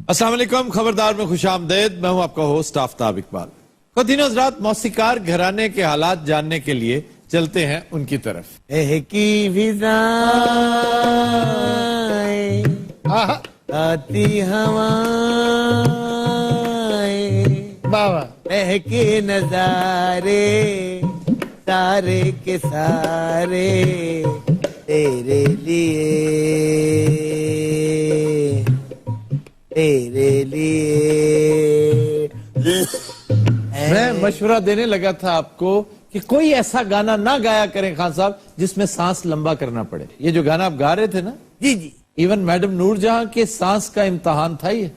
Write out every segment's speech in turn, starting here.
अस्सलाम वालेकुम, खबरदार में खुशामदेद। मैं हूं आपका होस्ट आफ्ताब इकबाल। खुदिनों हज़रात, मौसीकार घराने के हालात जानने के लिए चलते हैं उनकी तरफ। की आती हवाएं के नजारे सारे के सारे तेरे लिए मैं मशवरा देने लगा था आपको कि कोई ऐसा गाना ना गाया करें खान साहब जिसमें सांस लंबा करना पड़े। ये जो गाना आप गा रहे थे ना, जी जी, इवन मैडम नूरजहां के सांस का इम्तहान था ये।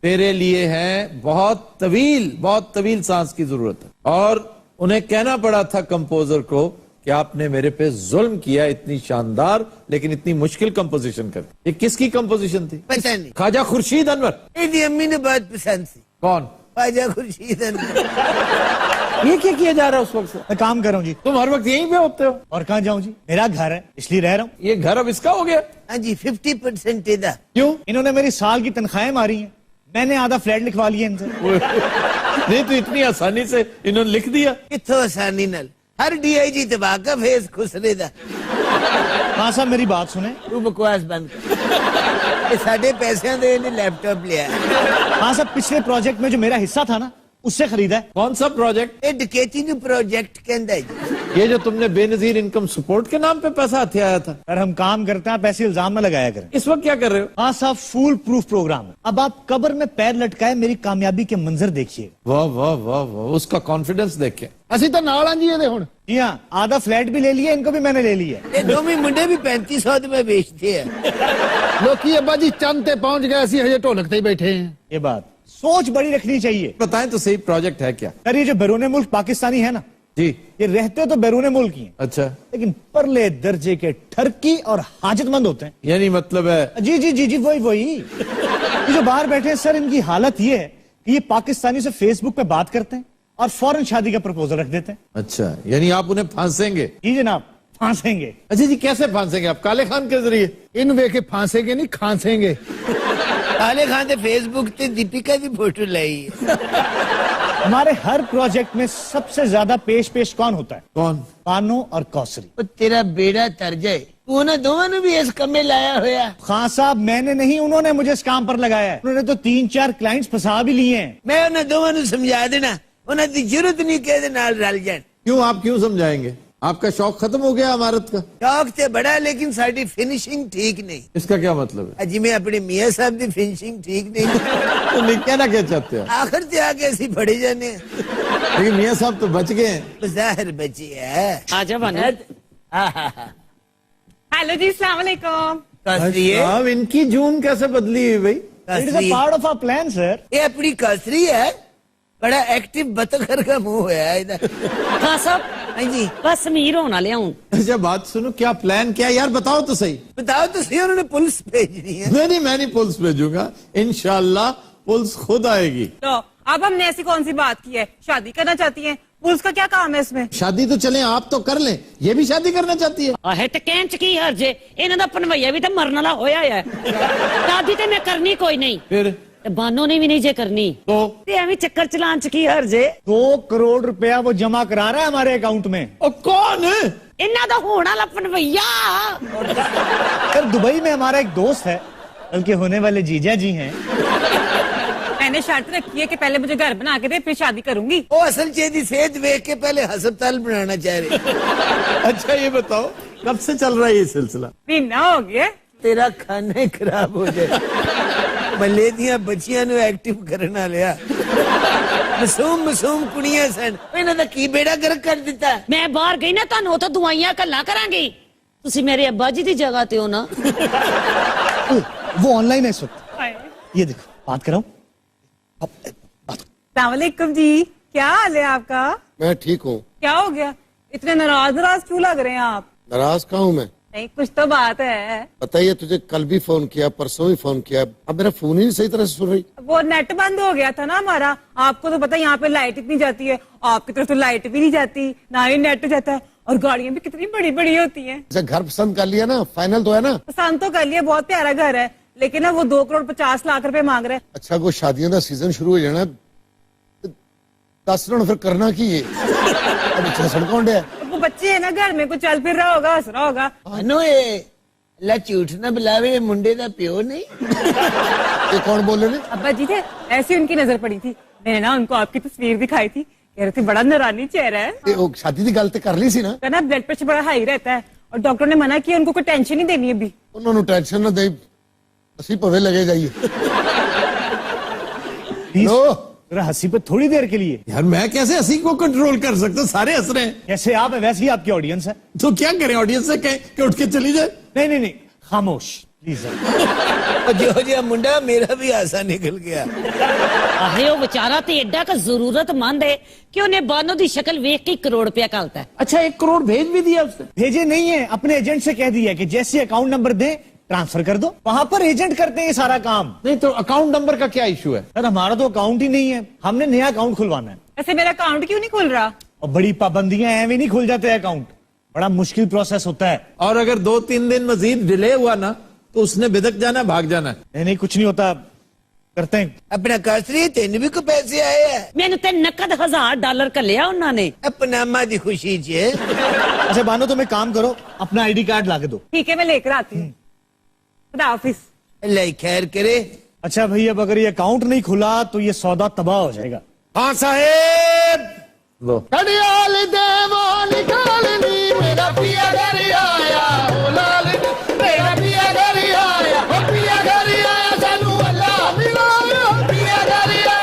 तेरे लिए है बहुत तवील सांस की जरूरत है। और उन्हें कहना पड़ा था कंपोजर को कि आपने मेरे पे जुल्म किया, इतनी शानदार लेकिन इतनी मुश्किल कंपोजिशन कर। ये किसकी कंपोजिशन थी? पता नहीं। ख्वाजा खुर्शीद अनवर। मेरी अम्मी ने बहुत पसंद थी। कौन? ख्वाजा खुर्शीद अनवर। ये क्या किया जा रहा है उस वक्त से? मैं काम कर रहा हूँ जी। तुम हर वक्त यहीं पे होते हो? और कहाँ जाऊँ जी, मेरा घर है इसलिए रह रहा हूँ। ये घर अब इसका हो गया? हाँ जी, 50% इधर। क्यों? इन्होंने मेरी साल की तनख्वाहें मारी हैं, मैंने आधा फ्लैट लिखवा लिया इनसे। नहीं तो इतनी आसानी से इन्होंने लिख दिया? कितो आसानी नल, हर DIG तबाह का फेस खुसरे दा। हाँ साहब मेरी बात सुने। तू बकवास बंद कर। ये साढ़े पैसे दे ने लैपटॉप लिया। हाँ साहब, पिछले प्रोजेक्ट में जो मेरा हिस्सा था ना उससे खरीदा है। कौन सा प्रोजेक्ट? ये डकैती नु प्रोजेक्ट कहंदा है। ये जो तुमने बेनजीर इनकम सपोर्ट के नाम पे पैसा हथिया आया था। सर हम काम करते हैं, पैसे इल्जाम में लगाया करें। इस वक्त क्या कर रहे हो? हाँ साहब, फूल प्रूफ प्रोग्राम है। अब आप कब्र में पैर लटकाए मेरी कामयाबी के मंजर देखिए। वाह वाह वाह वाह, उसका कॉन्फिडेंस देखे। ਅਸੀਂ ਤਾਂ ਨਾਲ ਆਂ ਜੀ ਇਹਦੇ ਹੁਣ। जी हाँ, आधा फ्लैट भी ले लिया, इनको भी मैंने ले लिया। ये दोनों मुंडे भी 3500 में बेचते हैं। ਲੋਕੀ ਅੱਬਾ ਜੀ ਚੰਦ ਤੇ ਪਹੁੰਚ ਗਏ, ਅਸੀਂ ਹਜੇ ਢੋਲਕ ਤੇ ਹੀ ਬੈਠੇ हैं। ये बात सोच बड़ी रखनी चाहिए। बताएं तो सही, प्रोजेक्ट है क्या? सर ये जो बैरून मुल्क पाकिस्तानी है ना जी, ये रहते तो बैरून मुल्क ही हैं, अच्छा, लेकिन परले दर्जे के ठरकी और हाजतमंद होते हैं। यानी मतलब है? जी जी जी जी, वही ये जो बाहर बैठे हैं सर, इनकी हालत ये है कि ये पाकिस्तानी से फेसबुक पे बात करते हैं और फौरन शादी का प्रपोजल रख देते हैं। अच्छा, यानी आप उन्हें फांसेंगे? जी जनाब, फांसेंगे। अच्छा जी, कैसे फांसेंगे आप? काले खान के जरिए? इन वे के फांसेंगे नहीं, खांसेंगे। काले खान ने फेसबुक ते दीपिका की फोटो लाई है। हमारे हर प्रोजेक्ट में सबसे ज्यादा पेश कौन होता है? कौन? पानो और कौसरी। वो तेरा बेड़ा तर जाए, तू ना दोनों ने भी इस कमे लाया होया। खान साहब मैंने नहीं, उन्होंने मुझे इस काम पर लगाया है। उन्होंने तो 3-4 क्लाइंट्स फंसा भी लिए हैं। मैं उन्हें दोनों ने समझा देना, उन्हें दी जरूरत नहीं कह दे नाल रल जाए। क्यों? आप क्यों समझाएंगे? आपका शौक खत्म हो गया इमारत का? शौक ते बड़ा, लेकिन साड़ी फिनिशिंग ठीक नहीं। इसका क्या मतलब है? अजी मैं अपने मियाँ साहब की फिनिशिंग ठीक नहीं। तो नहीं कहना क्या चाहते हो? आखिर से आगे ऐसी फड़े जाने, लेकिन मियाँ साहब तो बच गए हैं। जाहिर बची है। आजा बनो। हेलो जी, अस्सलाम वालेकुम। कसरी है, अब इनकी जून कैसे बदली हुई भाई? इट इज कसरी a part of our plan sir. ये अपनी कसरी है, बड़ा एक्टिव बतखर का मुंह है इधर। हाँ साहब, हाँ जी, बस अमीर होना ले आऊं। अच्छा बात सुनो, क्या प्लान क्या? यार बताओ तो सही। बताओ तो सही, उन्होंने पुलिस भेजनी है। नहीं, मैं नहीं पुलिस भेजूंगा, इंशाल्लाह पुलिस खुद आएगी। तो अब हमने ऐसी कौन सी बात की है? शादी करना चाहती हैं, पुलिस का क्या काम है इसमें? शादी तो चले आप तो कर लें, ये भी शादी करना चाहती है? आहे ते कहन च की हर्ज है, इन्हां दा पनवैया भी तो मरन वाला होया है। शादी ते मैं करनी कोई नहीं, फिर ते बानो ने भी नहीं जे करनी, तो ते एवें चक्कर चलान च की हर्ज है। 2 करोड़ रुपया वो जमा करा रहा है हमारे अकाउंट में। और कौन है? इन्हां दा होने वाला पनवैया। सर दुबई में हमारा एक दोस्त है, बल्कि होने वाले जीजा जी हैं। मैंने शर्त रखी है कि पहले मुझे घर बना के दे, फिर शादी करूंगी। वो असल चेदी सेहत देख के पहले हस्पताल बनाना चाह रहे। अच्छा ये बताओ, कब से चल रहा है ये सिलसिला? महीना हो गया। तेरा खाना ही खराब हो जाए। मले दिया बच्चियां नु एक्टिव करना लिया। मासूम कुड़ियां सन, इन्हां दा की बेड़ा गर्क कर दिता। मैं बाहर गई ना, तानू तो दुआइयां कल्ला करांगी। तुसी मेरे अब्बा जी दी जगह ते हो ना। वो ऑनलाइन है इस वक्त, ये देखो बात कर रहा हूँ। अस्सलाम वालेकुम जी, क्या हाल है आपका? मैं ठीक हूँ। क्या हो गया? इतने नाराज क्यों लग रहे हैं आप? नाराज कहाँ हूँ मैं? नहीं, कुछ तो बात है। बताइए, तुझे कल भी फोन किया, परसों भी फोन किया, अब मेरा फोन ही नहीं सही तरह से सुन रही। वो नेट बंद हो गया था ना हमारा, आपको तो पता है यहाँ पे लाइट इतनी जाती है, आपकी तरफ तो लाइट भी नहीं जाती, ना ही नेट जाता है, और गाड़ियाँ भी कितनी बड़ी बड़ी होती हैं। अच्छा घर पसंद कर लिया ना, फाइनल तो है ना? पसंद तो कर लिया, बहुत प्यारा घर है, लेकिन ना वो 2,50,00,000 रुपए मांग रहे हैं। अच्छा कोई शादियों का सीजन शुरू हो जाना दस रन फिर करना की है अब अच्छा सड़कों डे वो बच्चे है ना घर में, कुछ चल फिर रहा होगा, हंस रहा होगा। अनु ये ला झूठ ना बुलावे, ये मुंडे दा प्यो नहीं। ये कौन बोले ने अब्बा जी थे, ऐसी उनकी नजर पड़ी थी, मैंने ना उनको आपकी तस्वीर दिखाई थी, कह रहे थे बड़ा नरानी चेहरा है। ये वो शादी की गल ते कर ली सी ना कहना ब्लड प्रेशर बड़ा हाई रहता है और डॉक्टर ने मना किया उनको कोई टेंशन नहीं देनी अभी। उन्होंने टेंशन ना दे असी भवे लगे जाइए प्लीज लो जरा हंसी पे थोड़ी देर के लिए। यार मैं कैसे हंसी को कंट्रोल कर सकता हूँ, सारे हंस रहे हैं। जैसे आप है वैसे ही आपकी ऑडियंस है। तो क्या करें, ऑडियंस से कहें कि उठ के चली जाए? नहीं नहीं नहीं, खामोश प्लीज। और जो जो मुंडा मेरा भी आसा निकल गया। अरे वो बेचारा तो एडा का जरूरतमंद है कि उन्हें बानो की शक्ल वेख के 1 करोड़ रुपया कहता है। अच्छा 1 करोड़ भेज भी दिया उसने? भेजे नहीं है, अपने एजेंट से कह दिया कि जैसे अकाउंट नंबर दे ट्रांसफर कर दो, वहां पर एजेंट करते हैं ये सारा काम। नहीं तो अकाउंट नंबर का क्या इशू है? सर हमारा तो अकाउंट ही नहीं है, हमने नया अकाउंट खुलवाना है। ऐसे मेरा अकाउंट क्यों नहीं खुल रहा? और बड़ी पाबंदियां हैं, वे नहीं खुल जाते अकाउंट, बड़ा मुश्किल प्रोसेस होता है। और अगर 2-3 दिन मजीद डिले हुआ ना तो उसने बिदक जाना, भाग जाना है। नहीं नहीं कुछ नहीं होता, करते हैं। अपना कासरी तेन भी को पैसे आए है, मैंने ते नकद $1000 का लिया उन्होंने। अपना अम्मा दी खुशी च। अच्छा बानो तुम एक काम करो, अपना आईडी कार्ड ला के दो। ठीक है मैं लेकर आती हूँ। खुदा हाफिज। अल्लाह खैर करे। अच्छा भाई अब अगर ये अकाउंट नहीं खुला तो ये सौदा तबाह हो जाएगा। हाँ साहेब लो कड़ियाल देवा निकालनी मेरा पिया घर आया ओ लाल मेरा पिया घर आया ओ पिया घर आया सानू अल्लाह मिलाया पिया घर आया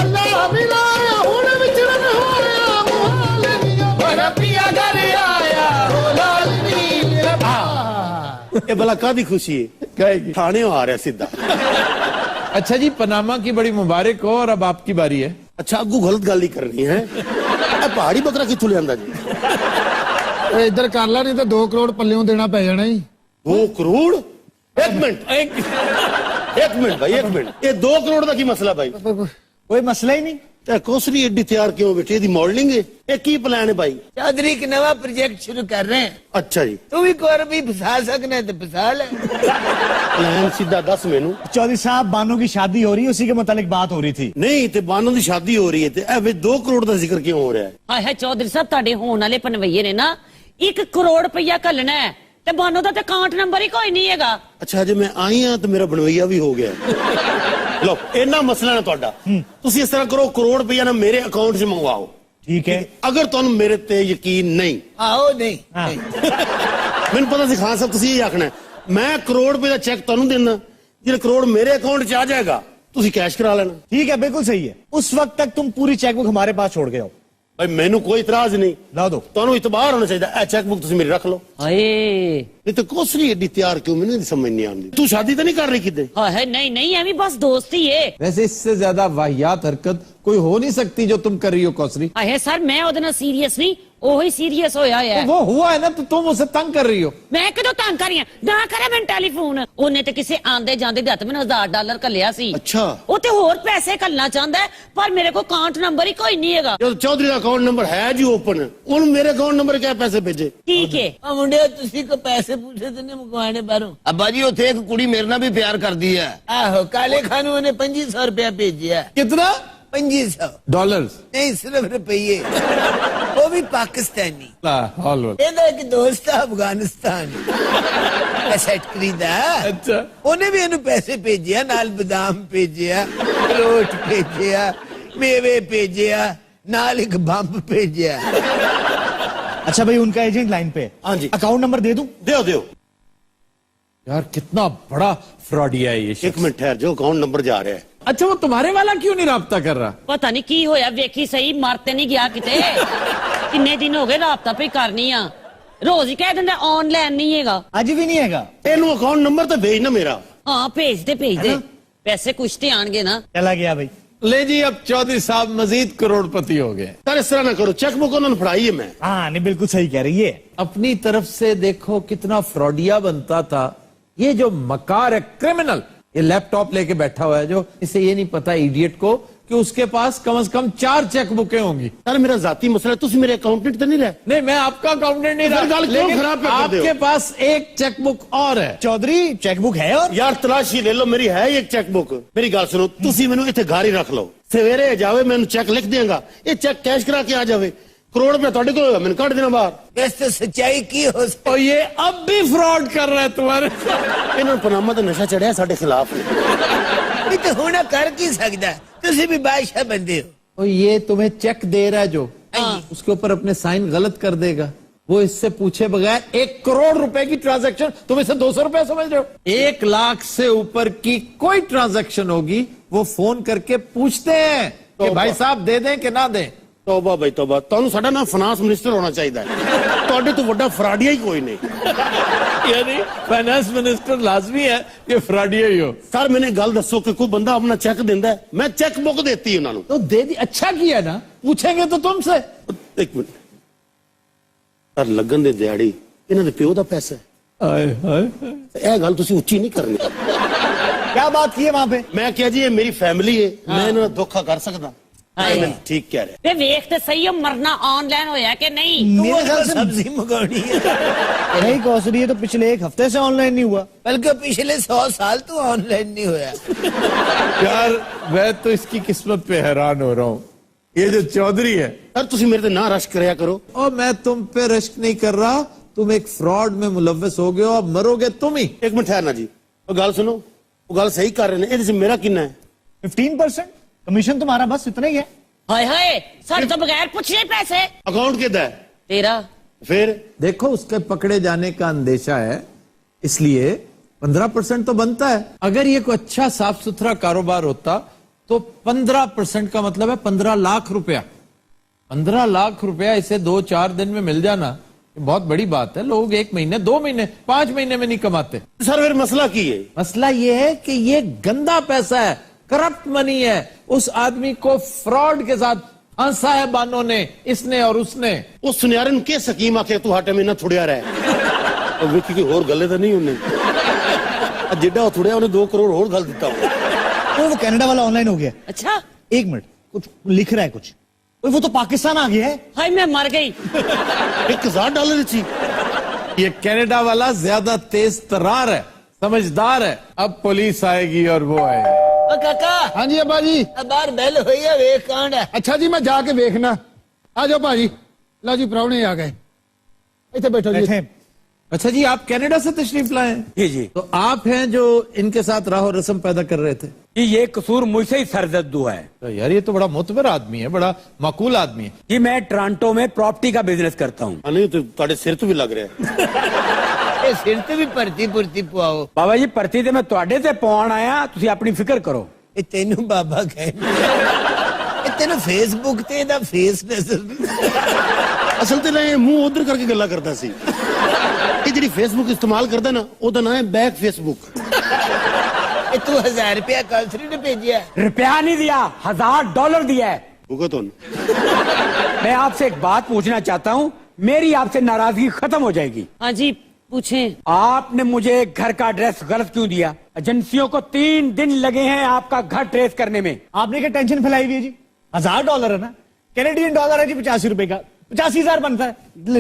अल्लाह मिलाया हुण विचरण होया मुहाल निया मेरा पिया घर आया ओ लाल मेरा ये भला कादी खुशी है? थाने आ रहा सीधा। अच्छा जी पनामा की बड़ी मुबारक हो और अब आपकी बारी है। अच्छा अगू गलत गल नहीं करनी है। ए पहाड़ी बकरा किथों लियांदा जी? इधर कर ला नहीं तो 2 करोड़ पल्लियों देना पै जाना ही। 2 करोड़? एक मिनट भाई, एक मिनट, ये 2 करोड़ का की मसला भाई? कोई मसला ही नहीं। ते कोसरी एडी तैयार क्यों बैठे? दी मॉडलिंग है ये की प्लान है भाई? चौधरी एक नवा प्रोजेक्ट शुरू कर रहे हैं, अच्छा जी, तू भी कोर भी फंसा सकना है तो फंसा ले। प्लान सीधा दस मेनू। चौधरी साहब बानो की शादी हो रही है, उसी के मुतालिक बात हो रही थी। नहीं ते बानों की शादी हो रही है ते ए 2 करोड़ का जिक्र क्यों हो रहा है? हाय हाय चौधरी साहब ਤੁਹਾਡੇ ਹੋਣ ਵਾਲੇ ਪਨਵਈਏ ਨੇ ਨਾ 1 करोड़ रुपया घल्लना है ਤੇ ਬਾਨੋ ਦਾ ਤੇ ਅਕਾਊਂਟ ਨੰਬਰ ਹੀ ਕੋਈ ਨਹੀਂ ਹੈਗਾ। अच्छा जे मैं आई हाँ तो मेरा बनवैया भी हो गया। लो इन्ना मसला ना ਤੁਹਾਡਾ, ਤੁਸੀਂ इस तरह करो, करोड़ रुपया ना मेरे अकाउंट से मंगवाओ, ठीक है। अगर तुम मेरे ते यकीन नहीं, आओ नहीं, हाँ। मैंने पता सी खान साहब तुसी ये आखना है, मैं करोड़ रुपए का चेक तुहानू देना, जो करोड़ मेरे अकाउंट च आ जाएगा तुसी कैश करा लेना। ठीक है बिल्कुल सही है। उस वक्त तक तुम पूरी चेकबुक हमारे पास छोड़ के आओ। भाई मैनू कोई इतराज नहीं, ला दो। तुहानू इतबार होना चाहिए, ए चेकबुक तुसी मेरी रख लो। ਹਾਏ नहीं तो कोसरी एडी तैयार क्यों, मैंने समझ नहीं आती। तू शादी तो नहीं कर रही किदे? ਹਾਏ ਨਹੀਂ ਨਹੀਂ ਐਵੇਂ ਬਸ ਦੋਸਤੀ ਹੈ। वैसे इससे ज्यादा वाहियात हरकत कोई हो नहीं सकती जो तुम कर रही हो कौसरी। ਹਾਏ ਸਰ ਮੈਂ ਉਹਦੇ ਨਾਲ ਸੀਰੀਅਸ ਨਹੀਂ, ਉਹੀ ਸੀਰੀਅस ਹੋਇਆ ਹੈ। वो हुआ है ना तो तुम उसे तंग कर रही हो। ਮੈਂ ਕਦੋਂ ਤੰਗ ਕਰੀਆਂ ਨਾ ਕਰੇ ਮੈਨੂੰ ਟੈਲੀਫੋਨ। ਉਹਨੇ ਤੇ ਕਿਸੇ ਆਂਦੇ ਜਾਂਦੇ ਦੇ ਹੱਥ ਮੈਨੂੰ $1000 ਘੱਲਿਆ ਸੀ। अच्छा ਉਹ ਤੇ ਹੋਰ ਪੈਸੇ ਘੱਲਣਾ ਚਾਹੁੰਦਾ ਹੈ, ਪਰ ਮੇਰੇ ਕੋਲ ਅਕਾਊਂਟ ਨੰਬਰ ਹੀ ਕੋਈ ਨਹੀਂ ਹੈਗਾ। जो चौधरी का अकाउंट नंबर है जी ओपन, उन मेरे अकाउंट नंबर क्या पैसे भेजे? ਠੀਕ ਹੈ आ मुंडे तुसी को पैसे पूछे तो नहीं मुकवाने बारो। ਅੱਬਾ ਜੀ ਉੱਥੇ ਇੱਕ ਕੁੜੀ ਮੇਰੇ ਨਾਲ ਵੀ ਪਿਆਰ ਕਰਦੀ ਹੈ। आहो काले खानू ने 2500 रुपया भेजिया। कितना? 2500 डॉलर्स? नहीं सिर्फ रुपये, वो भी पाकिस्तानी। ਇਹਦਾ ਇੱਕ ਦੋਸਤ ਹੈ ਅਫਗਾਨਿਸਤਾਨ ਅਸੈਟ ਖਰੀਦਾ। अच्छा ਉਹਨੇ ਵੀ ਇਹਨੂੰ ਪੈਸੇ ਭੇਜਿਆ, ਨਾਲ ਬਦਾਮ ਭੇਜਿਆ, ਅਖਰੋਟ ਭੇਜਿਆ, ਮੇਵੇ ਭੇਜਿਆ, ਨਾਲ ਇੱਕ ਬੰਬ ਭੇਜਿਆ। अच्छा भाई उनका एजेंट लाइन पे है। हाँ जी। अकाउंट नंबर दे दूं? दो यार कितना बड़ा फ्रॉडिया है ये एक शख्स। मिनट ठहर, जो अकाउंट नंबर जा रहा है। अच्छा वो तुम्हारे वाला क्यों नहीं राब्ता कर रहा? ਪਤਾ ਨਹੀਂ ਕੀ ਹੋਇਆ, ਵੇਖੀ ਸਹੀ ਮਰ ਤੇ ਨਹੀਂ ਗਿਆ ਕਿਤੇ। ਕਿੰਨੇ ਦਿਨ ਹੋ ਗਏ ਰਾਬਤਾ ਪਈ ਕਰਨੀ ਆ, ਰੋਜ਼ ਹੀ ਕਹਿ ਦਿੰਦਾ ਆਨਲਾਈਨ ਨਹੀਂ ਹੈਗਾ। आज भी नहीं हैगा। ਇਹਨੂੰ ਅਕਾਊਂਟ ਨੰਬਰ ਤਾਂ ਭੇਜ ਨਾ ਮੇਰਾ। ਹਾਂ ਭੇਜ ਦੇ ਪੈਸੇ ਕੁਛ ਤੇ ਆਣਗੇ ਨਾ। चला गया भाई। ले जी अब चौधरी साहब मजीद करोड़पति हो गए। सर इस तरह ना करो, चेकबुक उन्होंने फड़ाई है मैं। हाँ नहीं बिल्कुल सही कह रही है। अपनी तरफ से देखो कितना फ्रॉडिया बनता था। ये जो मकार है क्रिमिनल, ये लैपटॉप लेके बैठा हुआ है, जो इसे ये नहीं पता इडियट को कि उसके पास कम से कम 4 चेकबुकें होंगी। सर मेरा जाती मसला है, तुसी मेरे अकाउंटेंट तो नहीं रहे। नहीं, मैं आपका अकाउंटेंट नहीं फिर रहा, गल क्यों लेकिन खराब कर दे हो? आपके पास एक चेकबुक और है। चौधरी चेकबुक है और यार तलाशी ले लो, मेरी है एक चेकबुक। मेरी गल सुनो, तुसी मैनू इत्थे घर ही रख लो, सवेरे जावे मैनू चेक लिख देंगा, ये चेक कैश करा के आ जावे, करोड़ रुपया तुहाडे कोल होगा, मैनू कट देना बाहर। वैसे सच्चाई की हो सकती और ये अब भी फ्रॉड कर रहा है तुम्हारे साथ। इन्होंने पनामा तो नशा चढ़िया साडे खिलाफ ने। है तो होना कर की सकता है, तुसी भी बादशाह बंदे हो। और ये तुम्हें चेक दे रहा है जो, हाँ। उसके ऊपर अपने साइन गलत कर देगा, वो इससे पूछे बगैर 1 करोड़ रुपए की ट्रांजैक्शन तुम इसे 200 रुपए समझ रहे हो? 1 लाख से ऊपर की कोई ट्रांजैक्शन होगी वो फोन करके पूछते हैं कि भाई साहब दे दें कि ना दें। तौबा भाई तौबा, तुहानू साडा ना फाइनेंस मिनिस्टर होना चाहिए है, तुहाडे तो बड़ा फ्रॉडिया ही कोई नहीं। यानी फाइनेंस मिनिस्टर लाजमी है कि फ्रॉडिया ही हो। सर मैंने गल दसो कि कोई बंदा अपना चेक दिंदा है, मैं चेक बुक देती है उन्होंने। तो दे दी, अच्छा किया ना, पूछेंगे तो तुमसे। एक मिनट सर, लगन दे दिहाड़ी इन्हां दे प्यो दा पैसा है, हाय हाय। ਇਹ ਗੱਲ ਤੁਸੀਂ ਉੱਚੀ ਨਹੀਂ ਕਰਨੀ। क्या बात की है वहां पे? ਮੈਂ ਕਿਹਾ ਜੀ ਇਹ ਮੇਰੀ ਫੈਮਿਲੀ ਹੈ, ਮੈਂ ਇਹਨਾਂ ਦਾ ਧੋਖਾ ਕਰ ਸਕਦਾ। ਹਾਏ। ਠੀਕ ਕਹਿ ਰਹੇ। ਵੇ ਵੇਖ ਤੇ ਸਹੀ, ਉਹ ਮਰਨਾ ਆਨਲਾइन ਹੋਇਆ कि नहीं? मेरे ख्याल से सब्जी मंगानी है, नहीं कौसरी, ये तो पिछले 1 हफ्ते से ऑनलाइन नहीं हुआ। बल्कि पिछले 100 साल तो ऑनलाइन नहीं होया। यार मैं तो इसकी किस्मत पे हैरान हो रहा हूँ, ये जो चौधरी है। ਸਰ ਤੁਸੀਂ ਮੇਰੇ ਤੇ ਨਾ ਰਸ਼ ਕਰਿਆ ਕਰੋ। और मैं तुम पे रश्क नहीं कर रहा, तुम एक फ्रॉड में मुलव्वस हो गए हो, अब मरोगे तुम ही। ਇੱਕ ਮਿੰਟ ਠਹਿਰਨਾ ਜੀ, ਉਹ ਗੱਲ ਸੁਣੋ, ਉਹ ਗੱਲ ਸਹੀ ਕਰ ਰਹੇ ਨੇ, ਇਹਦੇ ਚ ਮੇਰਾ ਕਿੰਨਾ ਹੈ? 15% कमीशन तुम्हारा, बस इतना ही है। हाय हाय, साढ़े तो बगैर पूछे पैसे। ਅਕਾਊਂਟ ਕਿਹਦਾ ਹੈ? तेरा ਫਿਰ देखो उसके पकड़े जाने का अंदेशा है, इसलिए 15% तो बनता है। अगर ये कोई अच्छा साफ सुथरा कारोबार होता तो 15% का मतलब है 15 लाख रुपया। 15 लाख रुपया इसे 2-4 दिन में मिल जाना, ये बहुत बड़ी बात है। लोग 1 महीने, 2 महीने, 5 महीने में नहीं कमाते। ਸਰ ਫਿਰ ਮਸਲਾ ਕੀ ਹੈ? मसला ये है कि ये गंदा पैसा है, करप्ट मनी है। उस आदमी को फ्रॉड के साथ फंसा है बानों ने, इसने और उसने। ਉਹ ਸੁਨਿਆਰੇ ਨੂੰ ਕੀ ਸਕੀਮ ਆਖੇ ਤੂੰ ਹਟੇ ਮੈਨਾਂ ਥੁੜਿਆ ਰਹਿ। ਉਹ ਵੇਖੀ ਕੋਈ ਹੋਰ ਗੱਲੇ ਤਾਂ ਨਹੀਂ ਉਹਨੇ, ਆ ਜਿੱਡਾ ਉਹ ਥੁੜਿਆ ਉਹਨੇ 2 ਕਰੋੜ ਹੋਰ ਗੱਲ ਦਿੱਤਾ। वो कनाडा वाला ऑनलाइन हो गया। अच्छा। 1 मिनट, कुछ लिख रहा है कुछ। वो तो पाकिस्तान आ गया है। हाय मैं मर गई। $1000 छी। ये कनाडा वाला ज्यादा तेज तर्रार है, समझदार है। अब पुलिस आएगी और वो आएगी। ओ काका, हाँ जी अब्बा जी। अब बाहर बेल हुई है, वेख कौन है? अच्छा जी मैं जाके देखना। आ जाओ भाजी, लो जी प्राहुणे आ गए, इतने बैठो जी। बैठे। अच्छा जी, आप कनाडा से तशरीफ लाए हैं? जी जी तो आप हैं जो इनके साथ राहो रस्म पैदा कर रहे थे? जी, ये कसूर मुझसे ही सरजद हुआ है। तो यार ये तो बड़ा मोतबर आदमी है, बड़ा माकूल आदमी है। जी मैं टोरंटो में प्रॉपर्टी का बिजनेस करता हूँ। ਆ ਨਹੀਂ ਤੇ ਤੁਹਾਡੇ ਸਿਰ ਤੋਂ ਵੀ ਲੱਗ ਰਿਹਾ। ये सिर ते भी भर्ती पुरती पुआओ। बाबा जी भर्ती ते मैं तुहाडे ते पवाउण आया, तुसी अपनी फिक्र करो। ये तेनू बाबा कहने, ये तेनू फेसबुक ते दा फेस नजर। ਅਸਲ ਤੇ ਨਾ ਇਹ ਮੂੰਹ ਉਧਰ ਕਰਕੇ ਗੱਲਾਂ ਕਰਦਾ ਸੀ। ਇਹ ਜਿਹੜੀ ਫੇਸਬੁੱਕ ਇਸਤੇਮਾਲ ਕਰਦਾ ਨਾ, ਉਹਦਾ ਨਾਮ ਹੈ ਬੈਕ ਫੇਸਬੁੱਕ। ये तू 1000 रुपया कौसरी ने भेजिया? रुपया नहीं दिया, $1000 दिया है। भुगत होन। मैं आपसे एक बात पूछना चाहता हूँ, मेरी आपसे नाराजगी खत्म हो जाएगी। हाँ जी पूछें। आपने मुझे घर का एड्रेस गलत क्यों दिया? एजेंसियों को 3 दिन लगे हैं आपका घर ट्रेस करने में। आपने क्या टेंशन फैलाई हुई है जी? $1000 है ना, कैनेडियन डॉलर है जी 85 रुपए का, 85,000 बनता है।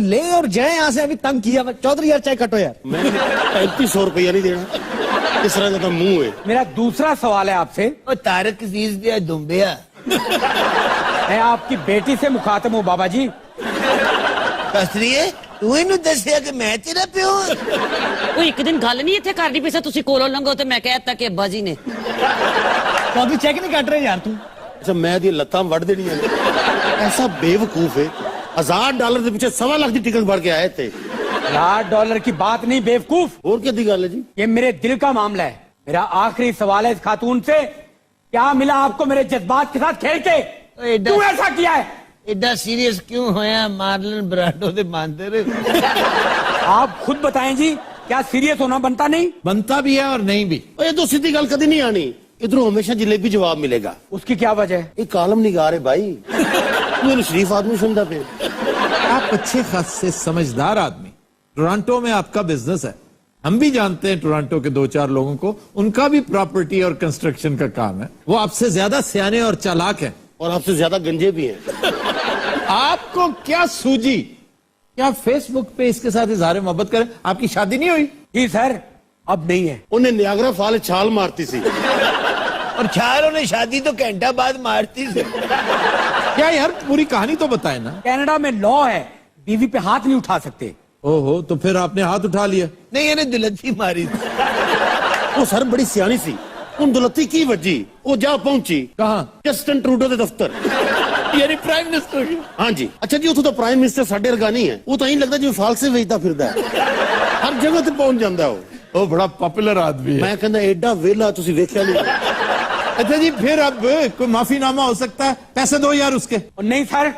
ले और जाए यहाँ से, अभी तंग किया। चौधरी यार चाय कटो यार। मैं 3500 रुपया नहीं देना, इस तरह का मुंह है। मेरा दूसरा सवाल है आपसे। ओ तारक अजीज दिया दुम्बिया। मैं आपकी बेटी से मुखातब हूँ बाबा जी। कौसरी है, तू इनू दसिया कि मैं तेरा प्यो हां? वो एक दिन गल नहीं इत्थे करनी पई सी, तुसी कोलों लंघो ते मैं कहता कि अब्बा जी ने। चौधरी चेक नहीं काट रहे यार तू। अच्छा मैं दी लत्तां वड़ देनी है। ऐसा बेवकूफ है, $1000 के पीछे 1.25 लाख की टिकट भर के आए थे। $1,000 की बात नहीं बेवकूफ, और क्या दी गल है जी? ये मेरे दिल का मामला है। मेरा आखिरी सवाल है इस खातून से, क्या मिला आपको मेरे जज्बात के साथ खेल के? क्यों ऐसा किया है? एडा सीरियस क्यों होया? मार्लन ब्रांडो दे मानते रहे। आप खुद बताएं जी, क्या सीरियस होना बनता नहीं? बनता भी है और नहीं भी। ये तो सीधी गल कभी नहीं आनी, इधरों हमेशा जलेबी जवाब मिलेगा। उसकी क्या वजह है? ये कालम निगार है भाई, तू इन शरीफ आदमी सुनता पे। आप अच्छे खासे समझदार आदमी, टोरंटो में आपका बिजनेस है, हम भी जानते हैं टोरंटो के 2-4 लोगों को, उनका भी प्रॉपर्टी और कंस्ट्रक्शन का काम है। वो आपसे ज्यादा सियाने और चालाक हैं। और आपसे ज्यादा गंजे भी हैं। आपको क्या सूझी क्या फेसबुक पे इसके साथ इजहार मोहब्बत करें? आपकी शादी नहीं हुई? जी सर, अब नहीं है। उन्हें नियाग्रा फॉल छाल मारती सी। और छालों ने शादी तो घंटा बाद मारती थी। क्या यार, पूरी कहानी तो बताए ना। कनाडा में लॉ है, बीवी पे हाथ नहीं उठा सकते। ओहो, तो फिर आपने हाथ उठा लिया? नहीं, इन्हें दुलत्ती मारी थी। वो सर बड़ी सियानी सी, उन दुलत्ती की वजी वो जा पहुंची कहाँ? जस्टिन ट्रूडो के दफ्तर। यानी प्राइम मिनिस्टर की? हाँ जी। अच्छा जी, उतो तो प्राइम मिनिस्टर साडे वर्गा नहीं है, वो तो यही लगता जिवें फालसे वेचदा फिरदा है। हर जगह ते पहुंच जांदा है वो बड़ा पॉपुलर आदमी है। मैं कहंदा एडा वेला तुसी वेख्या नहीं। अच्छा जी, फिर अब कोई माफीनामा हो सकता है? पैसे दो यार उसके। और नहीं सर,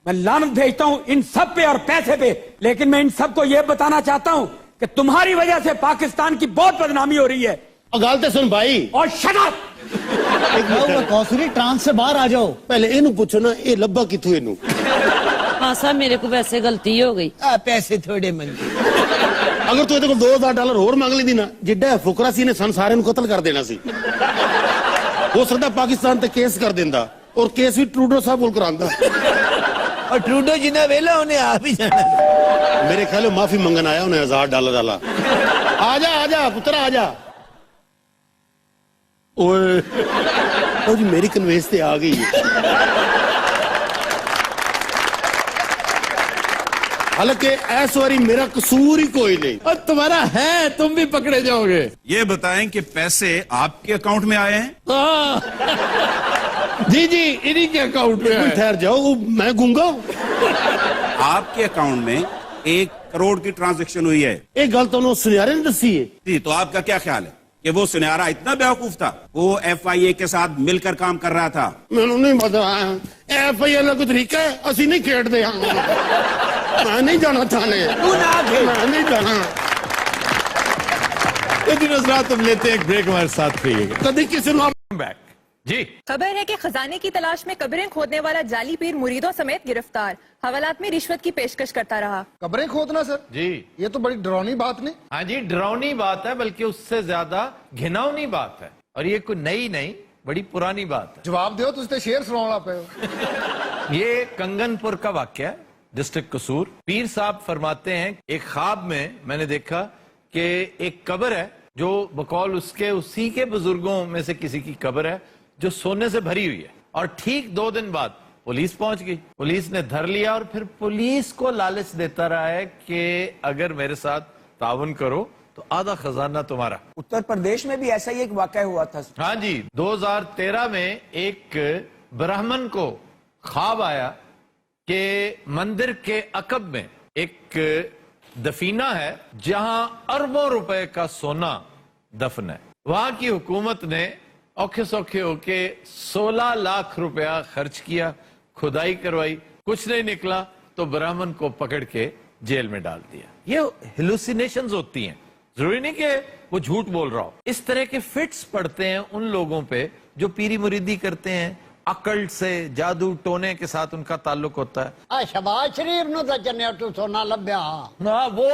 मैं लानत भेजता हूं इन सब पे और पैसे पे, लेकिन मैं इन सबको यह बताना चाहता हूं कि तुम्हारी वजह से पाकिस्तान की बहुत बदनामी हो रही है। और गालते सुन भाई, और शट अप। कौसरी ट्रांस से बाहर आ जाओ। पहले इनू पूछो ना, ये लब्बा किथों इनू? हाँ साहब, मेरे को वैसे गलती हो गई। पैसे थोड़े मंगे। अगर तू ਇਹਦੇ ਕੋਲ $2000 ਹੋਰ ਮੰਗ ਲੈਂਦੀ ਨਾ, ਜਿੱਡਾ ਫੁਕਰਾ ਸੀ ਨੇ ਸਾਨੂੰ ਸਾਰਿਆਂ ਨੂੰ ਕਤਲ ਕਰ ਦੇਣਾ ਸੀ। ਹੋ ਸਕਦਾ ਪਾਕਿਸਤਾਨ ਤੇ ਕੇਸ ਕਰ ਦਿੰਦਾ, ਔਰ ਕੇਸ ਵੀ ਟਰੂਡੋ ਸਾਹਿਬ ਕੋਲ ਕਰਾਂਦਾ। और ट्रूडो जिन्हें वेला उन्हें आप ही जाना। मेरे ख्याल में माफी मंगन आया उन्हें $1000 डाला। आजा आजा पुत्र आजा। ओए ओ जी, मेरी कन्वेंस ते आ गई है। हालांकि इस बारी मेरा कसूर ही कोई नहीं। और तुम्हारा है, तुम भी पकड़े जाओगे। ये बताएं कि पैसे आपके अकाउंट में आए हैं? जी जी, इन्हीं के अकाउंट में है। ठहर जाओ, वो मैं गूंगा। आपके अकाउंट में 1 करोड़ की ट्रांजैक्शन हुई है। एक गल तो सुनियारे ने दसी है जी, तो आपका क्या ख्याल है कि वो सुनहरा इतना बेवकूफ था? वो FIA के साथ मिलकर काम कर रहा था। मैंने नहीं पता। FIA का कोई तरीका है? असि नहीं खेड़ते। मैं नहीं जाना थाने। मैं नहीं जाना। तुम लेते हैं एक ब्रेक, हमारे साथ रहिएगा। कभी किसी बैक जी। खबर है कि खजाने की तलाश में कब्रें खोदने वाला जाली पीर मुरीदों समेत गिरफ्तार, हवालात में रिश्वत की पेशकश करता रहा। कब्रें खोदना सर जी, ये तो बड़ी डरावनी बात नहीं। हाँ जी, डरावनी बात है, बल्कि उससे ज्यादा घिनौनी बात है। और ये कोई नई नहीं, बड़ी पुरानी बात है। जवाब दो, तुझे तो शेर सुनाना लग पे हो। ये कंगनपुर का वाक्य है, डिस्ट्रिक्ट कसूर। पीर साहब फरमाते हैं, एक ख्वाब में मैंने देखा कि एक कब्र है जो बकौल उसके उसी के बुजुर्गों में से किसी की कब्र है जो सोने से भरी हुई है। और ठीक 2 दिन बाद पुलिस पहुंच गई, पुलिस ने धर लिया और फिर पुलिस को लालच देता रहा है कि अगर मेरे साथ ताउन करो तो आधा खजाना तुम्हारा। उत्तर प्रदेश में भी ऐसा ही एक वाकया हुआ था। हाँ जी, 2013 में एक ब्राह्मण को ख्वाब आया कि मंदिर के अकब में एक दफीना है जहां अरबों रुपए का सोना दफन है। वहां की हुकूमत ने औखे सौखे होके 16 लाख रुपया खर्च किया, खुदाई करवाई, कुछ नहीं निकला तो ब्राह्मण को पकड़ के जेल में डाल दिया। ये हेलुसिनेशंस होती हैं, जरूरी नहीं कि वो झूठ बोल रहा हो। इस तरह के फिट्स पड़ते हैं उन लोगों पे जो पीरी मुरीदी करते हैं, अकल्ट से, जादू टोने के साथ उनका ताल्लुक होता है। शहबाज शरीफ नु तो जन्नतु सोना लभ्या। हाँ, वो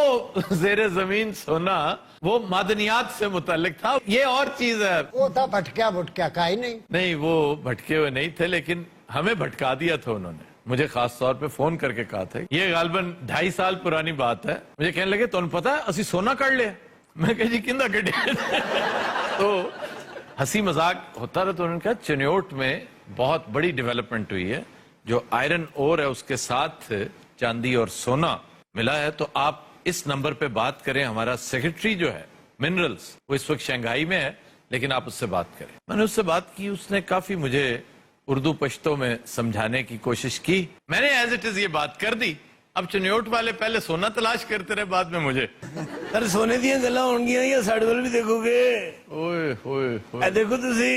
जेरे जमीन सोना वो मादनियात से मुतालिक था। ये और चीज है। वो तो भटकिया भुटकिया का ही नहीं। नहीं, वो भटके हुए नहीं थे, लेकिन हमें भटका दिया था उन्होंने। मुझे खास तौर पे फोन करके कहा था, ये गालबन 2.5 साल पुरानी बात है। मुझे कहने लगे, तुम पता है असी सोना कर लिया। मैं कह जी किंदा कटे। तो हंसी मजाक होता रहा। तो उन्होंने कहा चिन्योट में बहुत बड़ी डेवलपमेंट हुई है, जो आयरन ओर है उसके साथ चांदी और सोना मिला है। तो आप इस नंबर पे बात करें। हमारा सेक्रेटरी जो है मिनरल्स, वो इस वक्त शंघाई में है, लेकिन आप उससे बात करें। मैंने उससे बात की, उसने काफी मुझे उर्दू पश्तो में समझाने की कोशिश की। मैंने एज इट इज ये बात कर दी। अब चिन्योट वाले पहले सोना तलाश करते रहे, बाद में मुझे। सर सोने दी गल्लां होणगियां या साडे वाल भी देखोगे? ओए होए होए। देखो तुसी,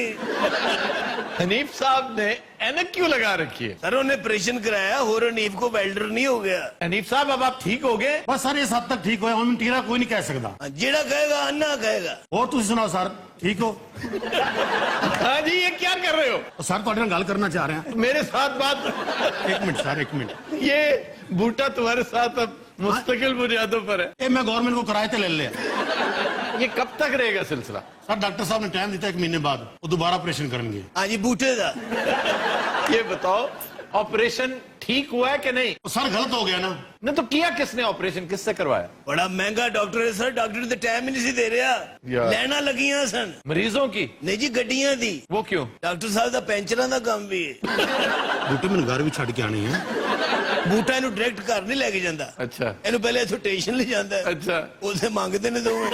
हनीफ साहब ने ऐनक क्यों लगा रखी है? सर उन्हें ऑपरेशन कराया, होर हनीफ को वेल्डर नहीं हो गया। हनीफ साहब, अब आप ठीक हो गए? बस सर इस हद तक ठीक होया, हम टीरा कोई नहीं कह सकता। जेड़ा कहेगा अन्ना कहेगा। और तुम सुनाओ सर, ठीक हो? हाँ जी, ये क्या कर रहे हो? सर तुहाडे नाल गल करना चाह रहे हैं। मेरे साथ बात। 1 मिनट सर, 1 मिनट। ये बूटा तुम्हारे साथ अब मुस्तकिल बुनियादों पर है। मैं गवर्नमेंट को किराए पे ले लिया। ये कब तक रहेगा सिलसिला? सर डॉक्टर साहब ने टाइम दिता 1 महीने बाद वो दोबारा ऑपरेशन करेंगे। हाँ जी बूटे दा ये बताओ ऑपरेशन ठीक हुआ है कि नहीं? तो सर गलत हो गया ना। नहीं तो किया किसने ऑपरेशन, किससे करवाया? बड़ा महंगा डॉक्टर है सर, डॉक्टर तो टाइम ही नहीं सी दे रहा, यार। लाइना लगियां सन। मरीजों की? नहीं जी गड्डियां दी। वो क्यों? डॉक्टर साहब का पेंचरां का काम भी है। बूटे मैंने घर भी छड़ के आनी है। बूटा इनू डायरेक्ट घर नहीं लेके जाता। अच्छा। इनू पहले इथों स्टेशन ले जाता है। अच्छा। उसे मांगते ने दोवें।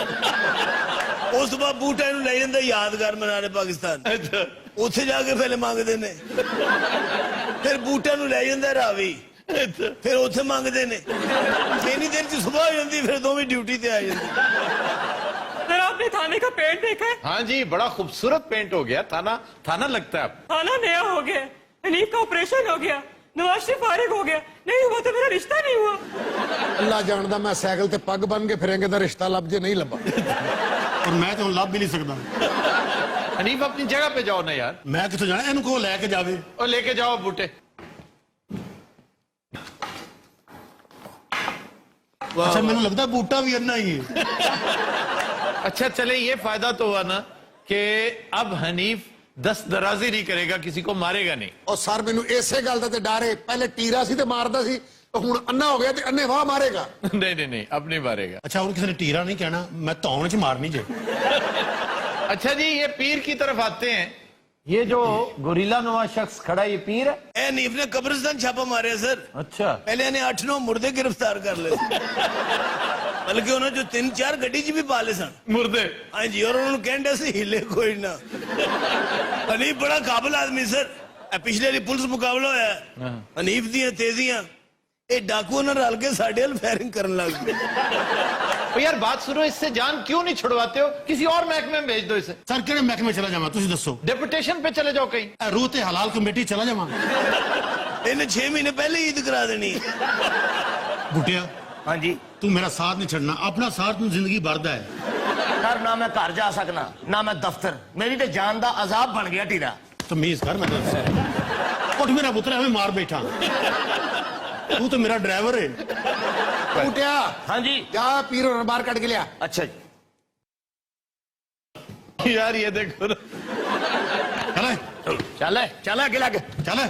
उस तो बाद बूटा इनू ले जाता यादगार मनाने पाकिस्तान। अच्छा। उसे जाके पहले मांगते ने, फिर बूटा नू ले जाता रावी, फिर उसे मांगते ने। इन्नी देर च सुबह हो जाती, फिर दोवें ड्यूटी ते आ जाती। सर आपने थाने का पेंट देखा है? हाँ जी, बड़ा खूबसूरत पेंट हो गया। थाना थाना लगता है अब। थाना नया हो गया, हनीफ का ऑपरेशन हो गया, नवाज शरीफ फारिग हो गया। नहीं हुआ तो मेरा रिश्ता नहीं हुआ। अल्लाह जानदा मैं साइकिल ते पग बन के फिरेंगे तो रिश्ता लब जे नहीं लबा। और मैं तो लब भी नहीं सकता। हनीफ अपनी जगह पे जाओ ना यार। मैं कितों जाना, इनको लेके जावे। और लेके जाओ बूटे। अच्छा मैंने लगता है बूटा भी अन्ना ही है। अच्छा चले, ये फायदा तो हुआ ना कि अब हनीफ दस्त दराजी नहीं करेगा, किसी को मारेगा नहीं। और सर मैनू इसे गल दा ते डर है, पहले टीरा सी ते मारदा सी, हुण अन्ना हो गया ते अन्ने वाह मारेगा। नहीं नहीं नहीं, अब नहीं मारेगा। अच्छा और किसी ने टीरा नहीं कहना, मैं तौण च मारनी जे। अच्छा जी, ये पीर की तरफ आते हैं। ये जो गोरीला नुमा शख्स खड़ा, ये पीर है? ए नीफ ने कब्रिस्तान छापा मारे सर। अच्छा। पहले इन्हें 8-9 मुर्दे गिरफ्तार कर ले, बल्कि उन्होंने जो 3-4 गड्डी च भी पाले सन मुर्दे। हाँ जी, और उन्होंने कहते से हिले कोई ना। हनीफ बड़ा काबिल आदमी सर। पिछले वाली पुलिस मुकाबला होया, हनीफ दी तेजियां ये डाकू ने रल के साडे हल फायरिंग करने लग गए। तो यार बात सुनो, इससे जान क्यों नहीं छुड़वाते हो? किसी और महकमे में भेज दो इसे। सर किहड़े महकमे चला जावा तुसीं दसो? डेपुटेशन पे चले जाओ कहीं। रूह ते हलाल कमेटी चला जावा। इन्हें 6 महीने पहले ईद करा देनी। बूटिया हाँ जी तू मेरा साथ नहीं छड़ना, अपना साथ तू जिंदगी भरदा है। सर ना मैं घर जा सकना ना मैं दफ्तर, मेरी तो जान का अजाब बन गया टीरा। तमीज कर, मैं उठ मेरा पुत्र हमें मार बैठा। तू तो मेरा ड्राइवर है। उठया हाँ जी जा पीर और बाहर कट के लिया। अच्छा जी। यार ये देखो ना। चले चले चले अगे लग चले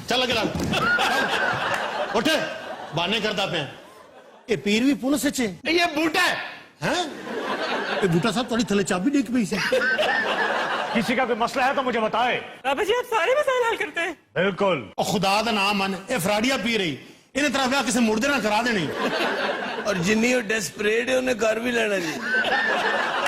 चल अगे लग। उठ बाने करता पे। ये पीर भी पुलिस च है। ये बूटा है। हैं? ये बूटा साहब थोड़ी थले चाबी डिग पई सी। किसी का कोई मसला है तो मुझे बताए। बाबा जी आप सारे मसाइल हल करते हैं। बिल्कुल। और खुदा दा नाम मन ये फराडिया पी रही, इन्हें तरफ किसी मुर्दे ना करा देनी। और जिन्नी डेस्परेट है उन्हें कर भी लेना जी।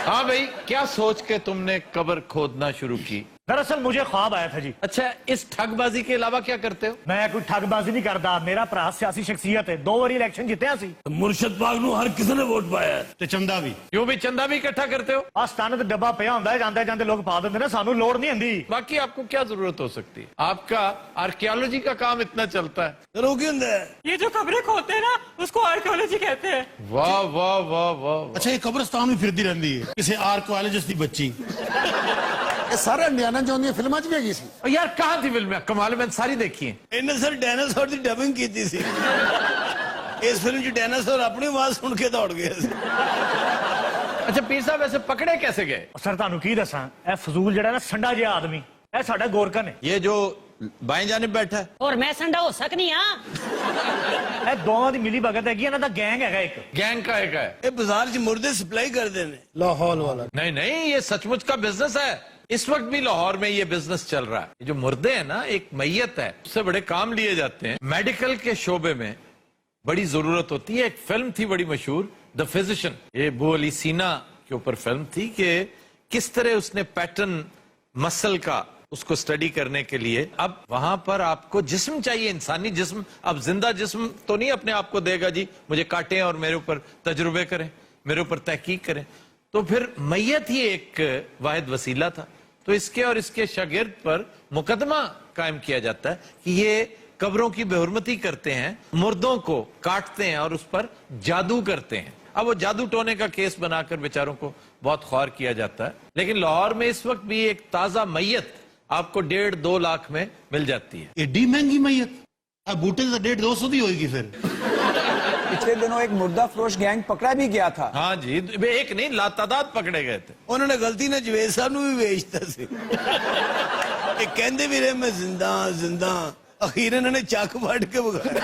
हाँ भाई, क्या सोच के तुमने कब्र खोदना शुरू की? दरअसल मुझे ख्वाब आया था जी। अच्छा, इस ठगबाजी के अलावा क्या करते हो? मैं कोई ठगबाजी नहीं करता, मेरा भरा सियासी शख्सियत है, 2 बारी इलेक्शन जीते सी। मुर्शद पाक नू हर किसी ने वोट पाया। ते चंदा भी यूं भी चंदा भी इकट्ठा करते हो? आस्थाने ते डब्बा पिया हुंदा है, जांदे जांदे लोग पा देंदे ने, सानू लोड़ नहीं हुंदी। बाकी आपको क्या जरूरत हो सकती है? आपका आर्कियोलॉजी का काम इतना चलता है। रोकी हुंदा है। ये जो कब्रें खोदते हैं ना उसको आर्कियोलॉजी कहते हैं। वाह वाह वाह वाह। अच्छा ये कब्रिस्तान में फिरती रहती है किसी आर्कोलॉजिस्ट की बच्ची। ये सारे इंडियाना जोन दी फिल्मां च भी हैगी सी। और यार कहाँ थी फिल्म? कमाल, मैंने सारी देखी है। इन्हें सर डायनासोर की डबिंग की थी। इस फिल्म च डायनासोर अपनी आवाज सुन के दौड़ गया। अच्छा पीर साहब ऐसे पकड़े कैसे गए? सर तुहानू की दसां, ए फजूल जेड़ा ना संडा जिहा आदमी ए साडा गोरकन है। ये जो बाएं जानिब बैठा है, और मैं संडा हो सकनी हाँ? ए दोवां दी मिली भगत हैगी, इन्हां दा गैंग हैगा एक। गैंग का एक है। ये बाजार च मुर्दे सप्लाई कर देने। लाहौल वाला नहीं नहीं, ये सचमुच का बिजनेस है। इस वक्त भी लाहौर में ये बिजनेस चल रहा है। ये जो मुर्दे हैं ना, एक मैयत है, उससे बड़े काम लिए जाते हैं। मेडिकल के शोबे में बड़ी जरूरत होती है। एक फिल्म थी बड़ी मशहूर, द फिजिशियन। ये अबू अली सीना के ऊपर फिल्म थी कि किस तरह उसने पैटर्न मसल का उसको स्टडी करने के लिए। अब वहां पर आपको जिस्म चाहिए, इंसानी जिस्म। अब जिंदा जिस्म तो नहीं अपने आप को देगा जी, मुझे काटें और मेरे ऊपर तजुर्बे करें, मेरे ऊपर तहकीक करें। तो फिर मैयत ही एक वाहिद वसीला था। तो इसके और इसके शागिर्द पर मुकदमा कायम किया जाता है कि ये कब्रों की बेहुरमती करते हैं, मुर्दों को काटते हैं और उस पर जादू करते हैं। अब वो जादू टोने का केस बनाकर बेचारों को बहुत ख्वार किया जाता है। लेकिन लाहौर में इस वक्त भी एक ताजा मैयत आपको 1.5-2 लाख में मिल जाती है। एडी महंगी मैयत? अब बूटे से 150-200 दी होगी फिर। पिछले दिनों एक मुर्दा फरोश गैंग पकड़ा भी गया था। हाँ जी, एक नहीं लातादाद पकड़े गए थे। उन्होंने गलती ने जवेद साहब ਨੂੰ ਵੀ ਵੇਚਤਾ ਸੀ ਇਹ ਕਹਿੰਦੇ ਵੀ ਰਹੇ ਮੈਂ ਜ਼ਿੰਦਾ ਅਖੀਰ ਇਹਨਾਂ ਨੇ ਚੱਕ ਫੜ ਕੇ ਵਿਖਾਇਆ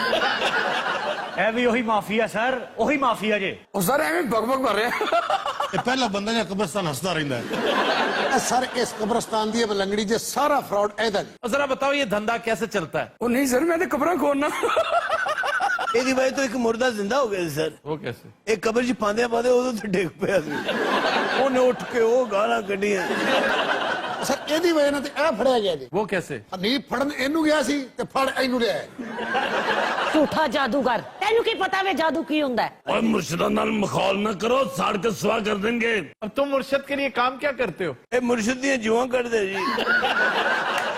है भी वही माफिया सर, वही माफिया जे। सर एवं बकबक कर रहे हैं। ਇਹ ਪਹਿਲਾ ਬੰਦਾ ਜਿਹੜਾ ਕਬਰਸਤਾਨ ਹੱਸਦਾ ਰਹਿੰਦਾ ਹੈ ਇਹ ਸਰ ਇਸ ਕਬਰਸਤਾਨ ਦੀ ਬਲੰਗੜੀ ਜੇ ਸਾਰਾ ਫਰਾਡ ਇਹਦਾ ਜੀ। और जरा बताओ ये धंधा कैसे चलता है? नहीं सर मैं तो कब्र खोलना। ਇਹਦੀ ਵਜ੍ਹਾ ਤੋਂ ਇੱਕ ਮੁਰਦਾ ਜ਼ਿੰਦਾ ਹੋ ਗਿਆ ਸੀ ਸਰ। वो कैसे? ਇਹ ਕਬਰ 'ਚ ਪਾਉਂਦੇ ਉਦੋਂ ਤੇ ਡਿੱਗ ਪਿਆ ਸੀ ਉਹਨੇ ਉੱਠ ਕੇ ਉਹ ਗਾਲਾਂ ਕੱਢੀਆਂ ਸਰ ਇਹਦੀ ਵਜ੍ਹਾ ਨਾਲ ਤੇ ਇਹ ਫੜਿਆ ਗਿਆ ਜੀ। वो कैसे? ਹਨੀਫ ਫੜਨ ਇਹਨੂੰ ਗਿਆ ਸੀ ਤੇ ਫੜ ਇਹਨੂੰ ਲਿਆ। ਝੂਠਾ ਜਾਦੂਗਰ, ਤੈਨੂੰ ਕੀ ਪਤਾ ਵੇ ਜਾਦੂ ਕੀ ਹੁੰਦਾ ਹੈ? ਓਏ ਮੁਰਸ਼ਿਦਾਂ ਨਾਲ ਮਖੌਲ ਨਾ ਕਰੋ ਸਾੜ ਕੇ ਸਵਾ ਕਰ ਦੇਣਗੇ अब तुम मुर्शद के लिए काम क्या करते हो? ਇਹ ਮੁਰਸ਼ਿਦ ਦੀਆਂ ਜੂਆਂ ਕੱਢਦੇ ਜੀ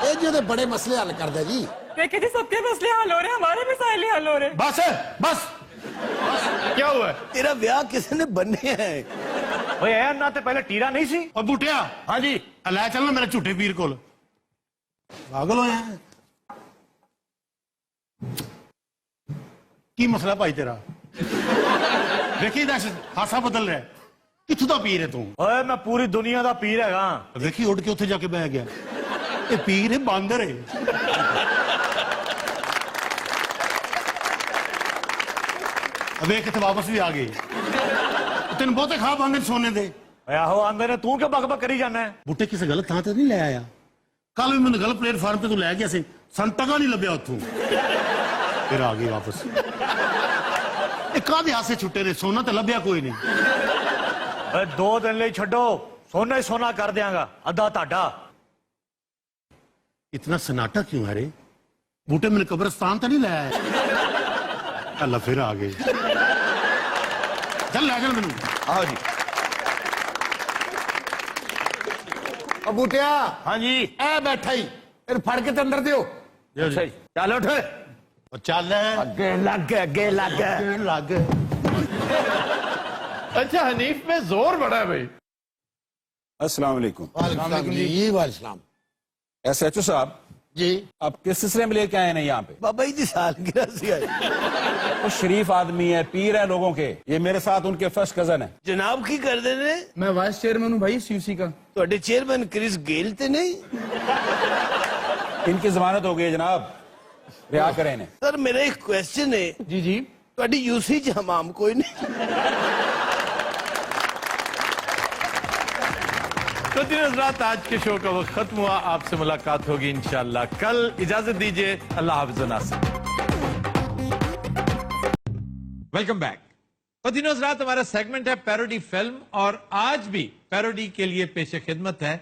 ਇਹ ਜੀ ਉਹਦੇ ਬੜੇ ਮਸਲੇ ਹੱਲ ਕਰਦਾ ਜੀ। देखिए जी सबके मसले हल हो रहे हैं, हमारे मसाइल हल हो रहे हैं। ਬਸ ਬਸ क्या हुआ है? ਤੇਰਾ ਵਿਆਹ ਕਿਸੇ ਨੇ ਬੰਨਿਆ ਹੈ ਓਏ ਐ ਨਾ ਤੇ ਪਹਿਲੇ ਟੀਰਾ ਨਹੀਂ ਸੀ। ਉਹ ਬੂਟਿਆ ਹਾਂਜੀ ਲੈ ਚੱਲਣਾ ਮੇਰੇ ਝੂਠੇ ਵੀਰ ਕੋਲ। ਪਾਗਲ ਹੋਇਆ ਕੀ ਮਸਲਾ ਭਾਈ ਤੇਰਾ? ਵੇਖੀ ਦੱਸ ਹਾਸਾ ਬਦਲ ਰਿਹਾ ਕਿੱਥੋਂ ਦਾ ਪੀਰ ਹੈ ਤੂੰ? ਓਏ ਮੈਂ ਪੂਰੀ ਦੁਨੀਆ ਦਾ ਪੀਰ ਹੈਗਾ। ਵੇਖੀ ਉੱਡ ਕੇ ਉੱਥੇ ਜਾ ਕੇ ਬਹਿ ਗਿਆ। ਇਹ ਪੀਰ ਹੈ ਬਾਂਦਰ ਹੈ। ਵੇਖ ਕਿਤੇ ਵਾਪਸ ਵੀ ਆ ਗਏ। ਤੈਨੂੰ ਬਹੁਤੇ ਖਾ ਪਾਉਂਦੇ ਸੋਨੇ ਦੇ। ਓਏ ਆਹੋ ਆਂਦੇ ਨੇ, ਤੂੰ ਕਿਉਂ ਬਕਬਕ ਕਰੀ ਜਾਂਦਾ? ਬੂਟੇ ਕਿਸੇ ਗਲਤ ਥਾਂ ਤੇ ਨਹੀਂ ਲੈ ਆਇਆ। ਕੱਲ ਵੀ ਮੈਨੂੰ ਗਲਤ ਪਲੇਟਫਾਰਮ ਤੇ ਤੂੰ ਲੈ ਗਿਆ ਸੀ, ਸੰਤਗਾ ਨਹੀਂ ਲੱਭਿਆ ਉੱਥੋਂ। ਫਿਰ ਆ ਗਏ ਵਾਪਸ। ਇਹ ਕਾਹਦੇ ਹਾਸੇ ਛੁੱਟੇ ਨੇ? ਸੋਨਾ ਤੇ ਲੱਭਿਆ ਕੋਈ ਨਹੀਂ। ਓਏ 2 ਦਿਨ ਲਈ ਛੱਡੋ, ਸੋਨਾ ਹੀ ਸੋਨਾ ਕਰ ਦਿਆਂਗਾ, ਅੱਧਾ ਤੁਹਾਡਾ। इतना सन्नाटा क्यों है रे? बूटे मैंने कब्रिस्तान तो नहीं लाया? अल्लाह फिर आ गए। चल ले चल मैनू। आओ जी। ਉਹ ਬੂਟਿਆ हाँ जी ਇਹ ਬੈਠਾ ਹੀ ਇਹਨੂੰ ਫੜ ਕੇ ਤੇ ਅੰਦਰ ਦਿਓ। अच्छा जी चल उठ। चल अगे लग लग अच्छा हनीफ में जोर बढ़ा है भाई। अस्सलाम वालेकुम। वालेकुम जी वालेकुम SHO साहब जी। आप किस सिलसिले में लेके आए हैं यहाँ पे? ਬਾਬਾ ਜੀ ਦੀ ਸਾਲगिरह ਸੀ ਆਈ वो शरीफ आदमी है, पीर है लोगों के। ये मेरे साथ उनके फर्स्ट कजन है। ਜਨਾਬ ਕੀ ਕਰਦੇ ਨੇ? मैं वाइस चेयरमैन हूँ भाई CUC का। ਤੁਹਾਡੇ ਚੇਅਰਮੈਨ ਕ੍ਰਿਸ ਗੇਲ ਤੇ ਨਹੀਂ? इनकी जमानत हो गई है जनाब, रिहा करें इन्हें। ਸਰ ਮੇਰਾ ਇੱਕ ਕੁਐਸਚਨ ਹੈ। जी जी ਤੁਹਾਡੀ यूसी ਚ ਹਮਾਮ ਕੋਈ ਨਹੀਂ? तो दिन रात आज के शो का वक्त खत्म हुआ। आपसे मुलाकात होगी इंशाल्लाह कल। इजाजत दीजिए, अल्लाह हाफिज व नासिर। Welcome back. तो दिनों रात हमारा सेगमेंट है पैरोडी फिल्म, और आज भी पैरोडी के लिए पेश खिदमत है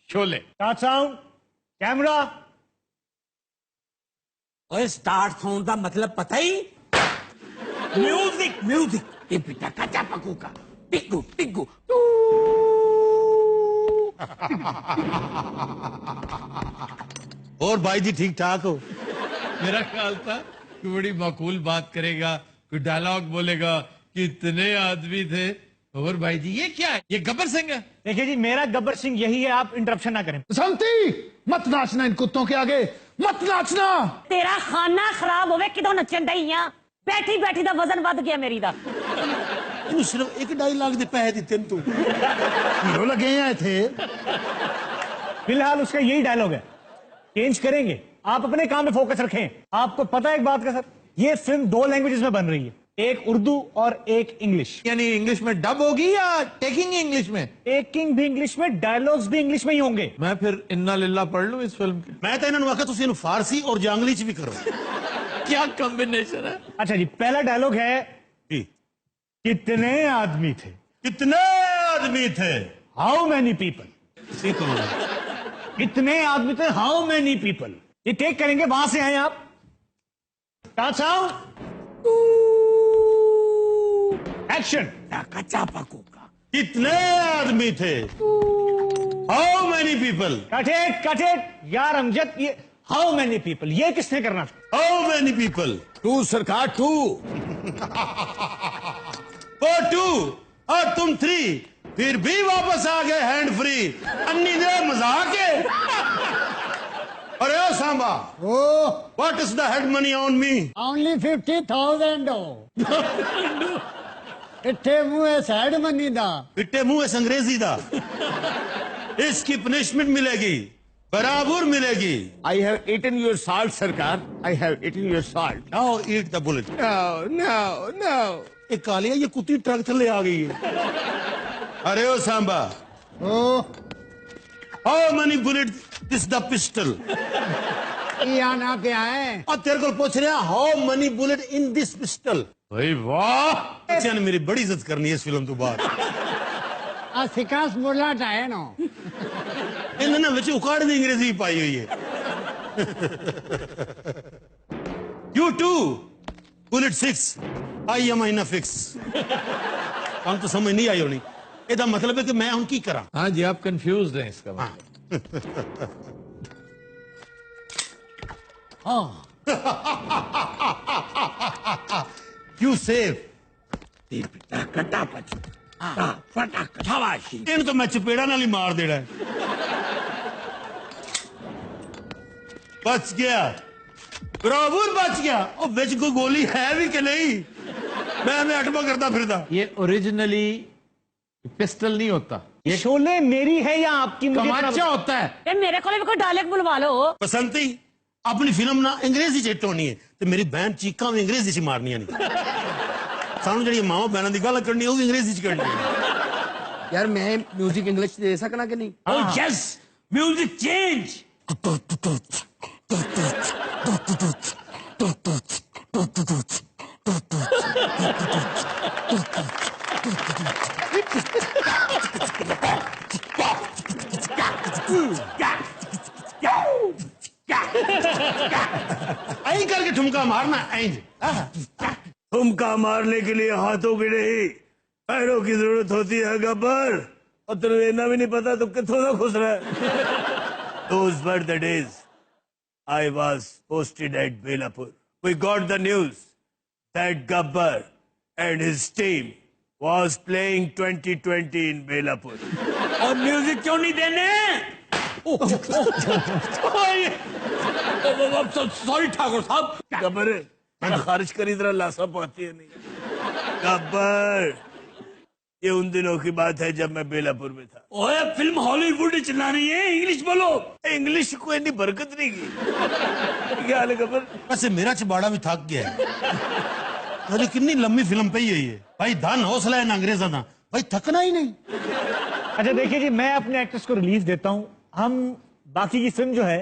शोले। Sound camera. ओए स्टार्ट साउंड का मतलब पता ही? म्यूजिक म्यूजिक ये पिता कच्चा पकू का टिक्कू टिक्कू। और भाई जी ठीक ठाक हो? मेरा ख्याल था कि बड़ी माकूल बात करेगा, कोई डायलॉग बोलेगा, कितने आदमी थे। और भाई जी ये क्या है? ये गब्बर सिंह है। देखिए जी मेरा गब्बर सिंह यही है, आप इंटरप्शन ना करें। संती मत नाचना इन कुत्तों के आगे, मत नाचना। ਤੇਰਾ ਖਾਨਾ ਖਰਾਬ ਹੋਵੇ ਕਿਦੋਂ ਨੱਚਣ ਡਈ ਆ? ਬੈਠੀ ਬੈਠੀ ਦਾ ਵਜ਼ਨ ਵੱਧ ਗਿਆ ਮੇਰੀ ਦਾ। ਇਹਨੂੰ ਸਿਰਫ ਇੱਕ ਡਾਇਲੌਗ ਦੇ ਪੈਸੇ ਦਿੱਤੇ ਨੇ ਤੂੰ। हीरो लगे हैं थे। फिलहाल उसका यही डायलॉग है, चेंज करेंगे। आप अपने काम में फोकस रखें। आपको पता है एक बात का सर, ये फिल्म 2 लैंग्वेजेस में बन रही है, एक उर्दू और एक इंग्लिश। यानी इंग्लिश में डब होगी या टेकिंग इंग्लिश में? टेकिंग भी इंग्लिश में, डायलॉग्स भी इंग्लिश में ही होंगे। मैं फिर इन्ना लिल्ला पढ़ लूं इस फिल्म की? मैं तो इन्होंने आखिया तुसी इन्हू फारसी और जांगली च भी करो। क्या कॉम्बिनेशन है। अच्छा जी पहला डायलॉग है, जी। कितने आदमी थे? कितने आदमी थे? How many people. सीखो। कितने आदमी थे, हाउ मैनी पीपल। ये टेक करेंगे, वहां से आए आप। एक्शन। कच्चा पकू का कितने आदमी थे? How many people. Cut it यार अमजद, ये हाउ मैनी पीपल ये किसने करना था? How many people? टू सरकार टू। ओ 2 और तुम 3, फिर भी वापस आ गए हैंड फ्री। अन्नी दे मजाक है। अरे Samba, Oh, what is the head money on me? only 50,000 ਇੱਥੇ ਮੂੰਹ ਸੈਡ ਮੰਨੀ ਦਾ पिट्टे मुंह इस अंग्रेजी दा इसकी पनिशमेंट मिलेगी, बराबर मिलेगी. I have eaten your salt, Sarkar. I have eaten your salt. Now eat the bullet. No. ये कालिया ये कुत्ती ट्रक थले आ गई है. अरे ओ सांबा, ਉਹ how many bullets is the pistol? ਕੀ ਆਣਾ ਪਿਆ ਹੈ और तेरे को पूछ रहा how many bullet in this pistol? भाई वाह, बच्चे ने मेरी बड़ी इज्जत करनी है इस फिल्म तो बाद. ਆ ਸਿੱਕਾ ਸਮੋਲਾ ਟਾਏ ਨੋ इन्होंने विच उकाड़ दी अंग्रेजी पाई हुई है. You too, bullet 6. I am in a fix. हम तो समझ नहीं आई होनी. ਇਹਦਾ मतलब है कि मैं ਹੁਣ ਕੀ ਕਰਾਂ? हाँ जी, आप कंफ्यूज हैं इसका मतलब. You save. ਇਹਨੂੰ ਤਾਂ ਮੈਂ ਚਪੇੜਾ ਨਾਲ ਹੀ ਮਾਰ ਦੇਣਾ ਹੈ. ਬਚ ਗਿਆ, ਬਰਾਬਰ ਬਚ ਗਿਆ. ਉਹ ਵਿੱਚ ਕੋਈ ਗੋਲੀ ਹੈ ਵੀ ਕਿ ਨਹੀਂ? मैं अटमा करता फिरता. ये ओरिजिनली पिस्टल नहीं होता, ये शोले मेरी है या आपकी? मुझे तमाचा होता है. ਇਹ ਮੇਰੇ ਕੋਲੇ ਵੀ ਕੋਈ ਡਾਇਲੌਗ ਬੁਲਵਾ ਲਓ. बसंती अपनी फिल्म ना अंग्रेजी च हिट होनी है ते मेरी बहन चीकां भी अंग्रेजी च मारनियां नहीं. सानू ਜਿਹੜੀ ਮਾਵਾਂ ਬਹਿਨਾਂ ਦੀ ਗੱਲ ਕਰਨੀ ਉਹ ਵੀ ਅੰਗਰੇਜ਼ੀ ਚ ਕਰਨੀ ਹੈ. यार मैं म्यूजिक इंग्लिश दे सकना कि नहीं? Oh yes, music change. ऐं करके ठुमका मारना इंज. ठुमका मारने के लिए हाथों की नहीं पैरों की जरूरत होती है गब्बर. और तेरे इतना भी नहीं पता तो कितों ना खुश रहा. Those were the days I was posted at Belapur. We got the news that Gabbar and his team was playing 2020 in Belapur. और म्यूजिक क्यों नहीं देने? सॉरी ठाकुर साहब. गब्बर खारिज करी तरह लाशा पाती है नहीं. गब्बर, ये उन दिनों की बात है जब मैं बेलापुर में था. ओए फिल्म हॉलीवुड चला रही है, इंग्लिश बोलो. इंग्लिश को इतनी बरकत नहीं की. क्या हाल है गब्बर? वैसे मेरा चबाड़ा भी थक गया है. अरे कितनी लंबी फिल्म पई है ये. भाई धन हौसला है ना अंग्रेजा का, भाई थकना ही नहीं. अच्छा देखिए जी, मैं अपने एक्टर्स को रिलीज देता हूँ. हम बाकी की फिल्म जो है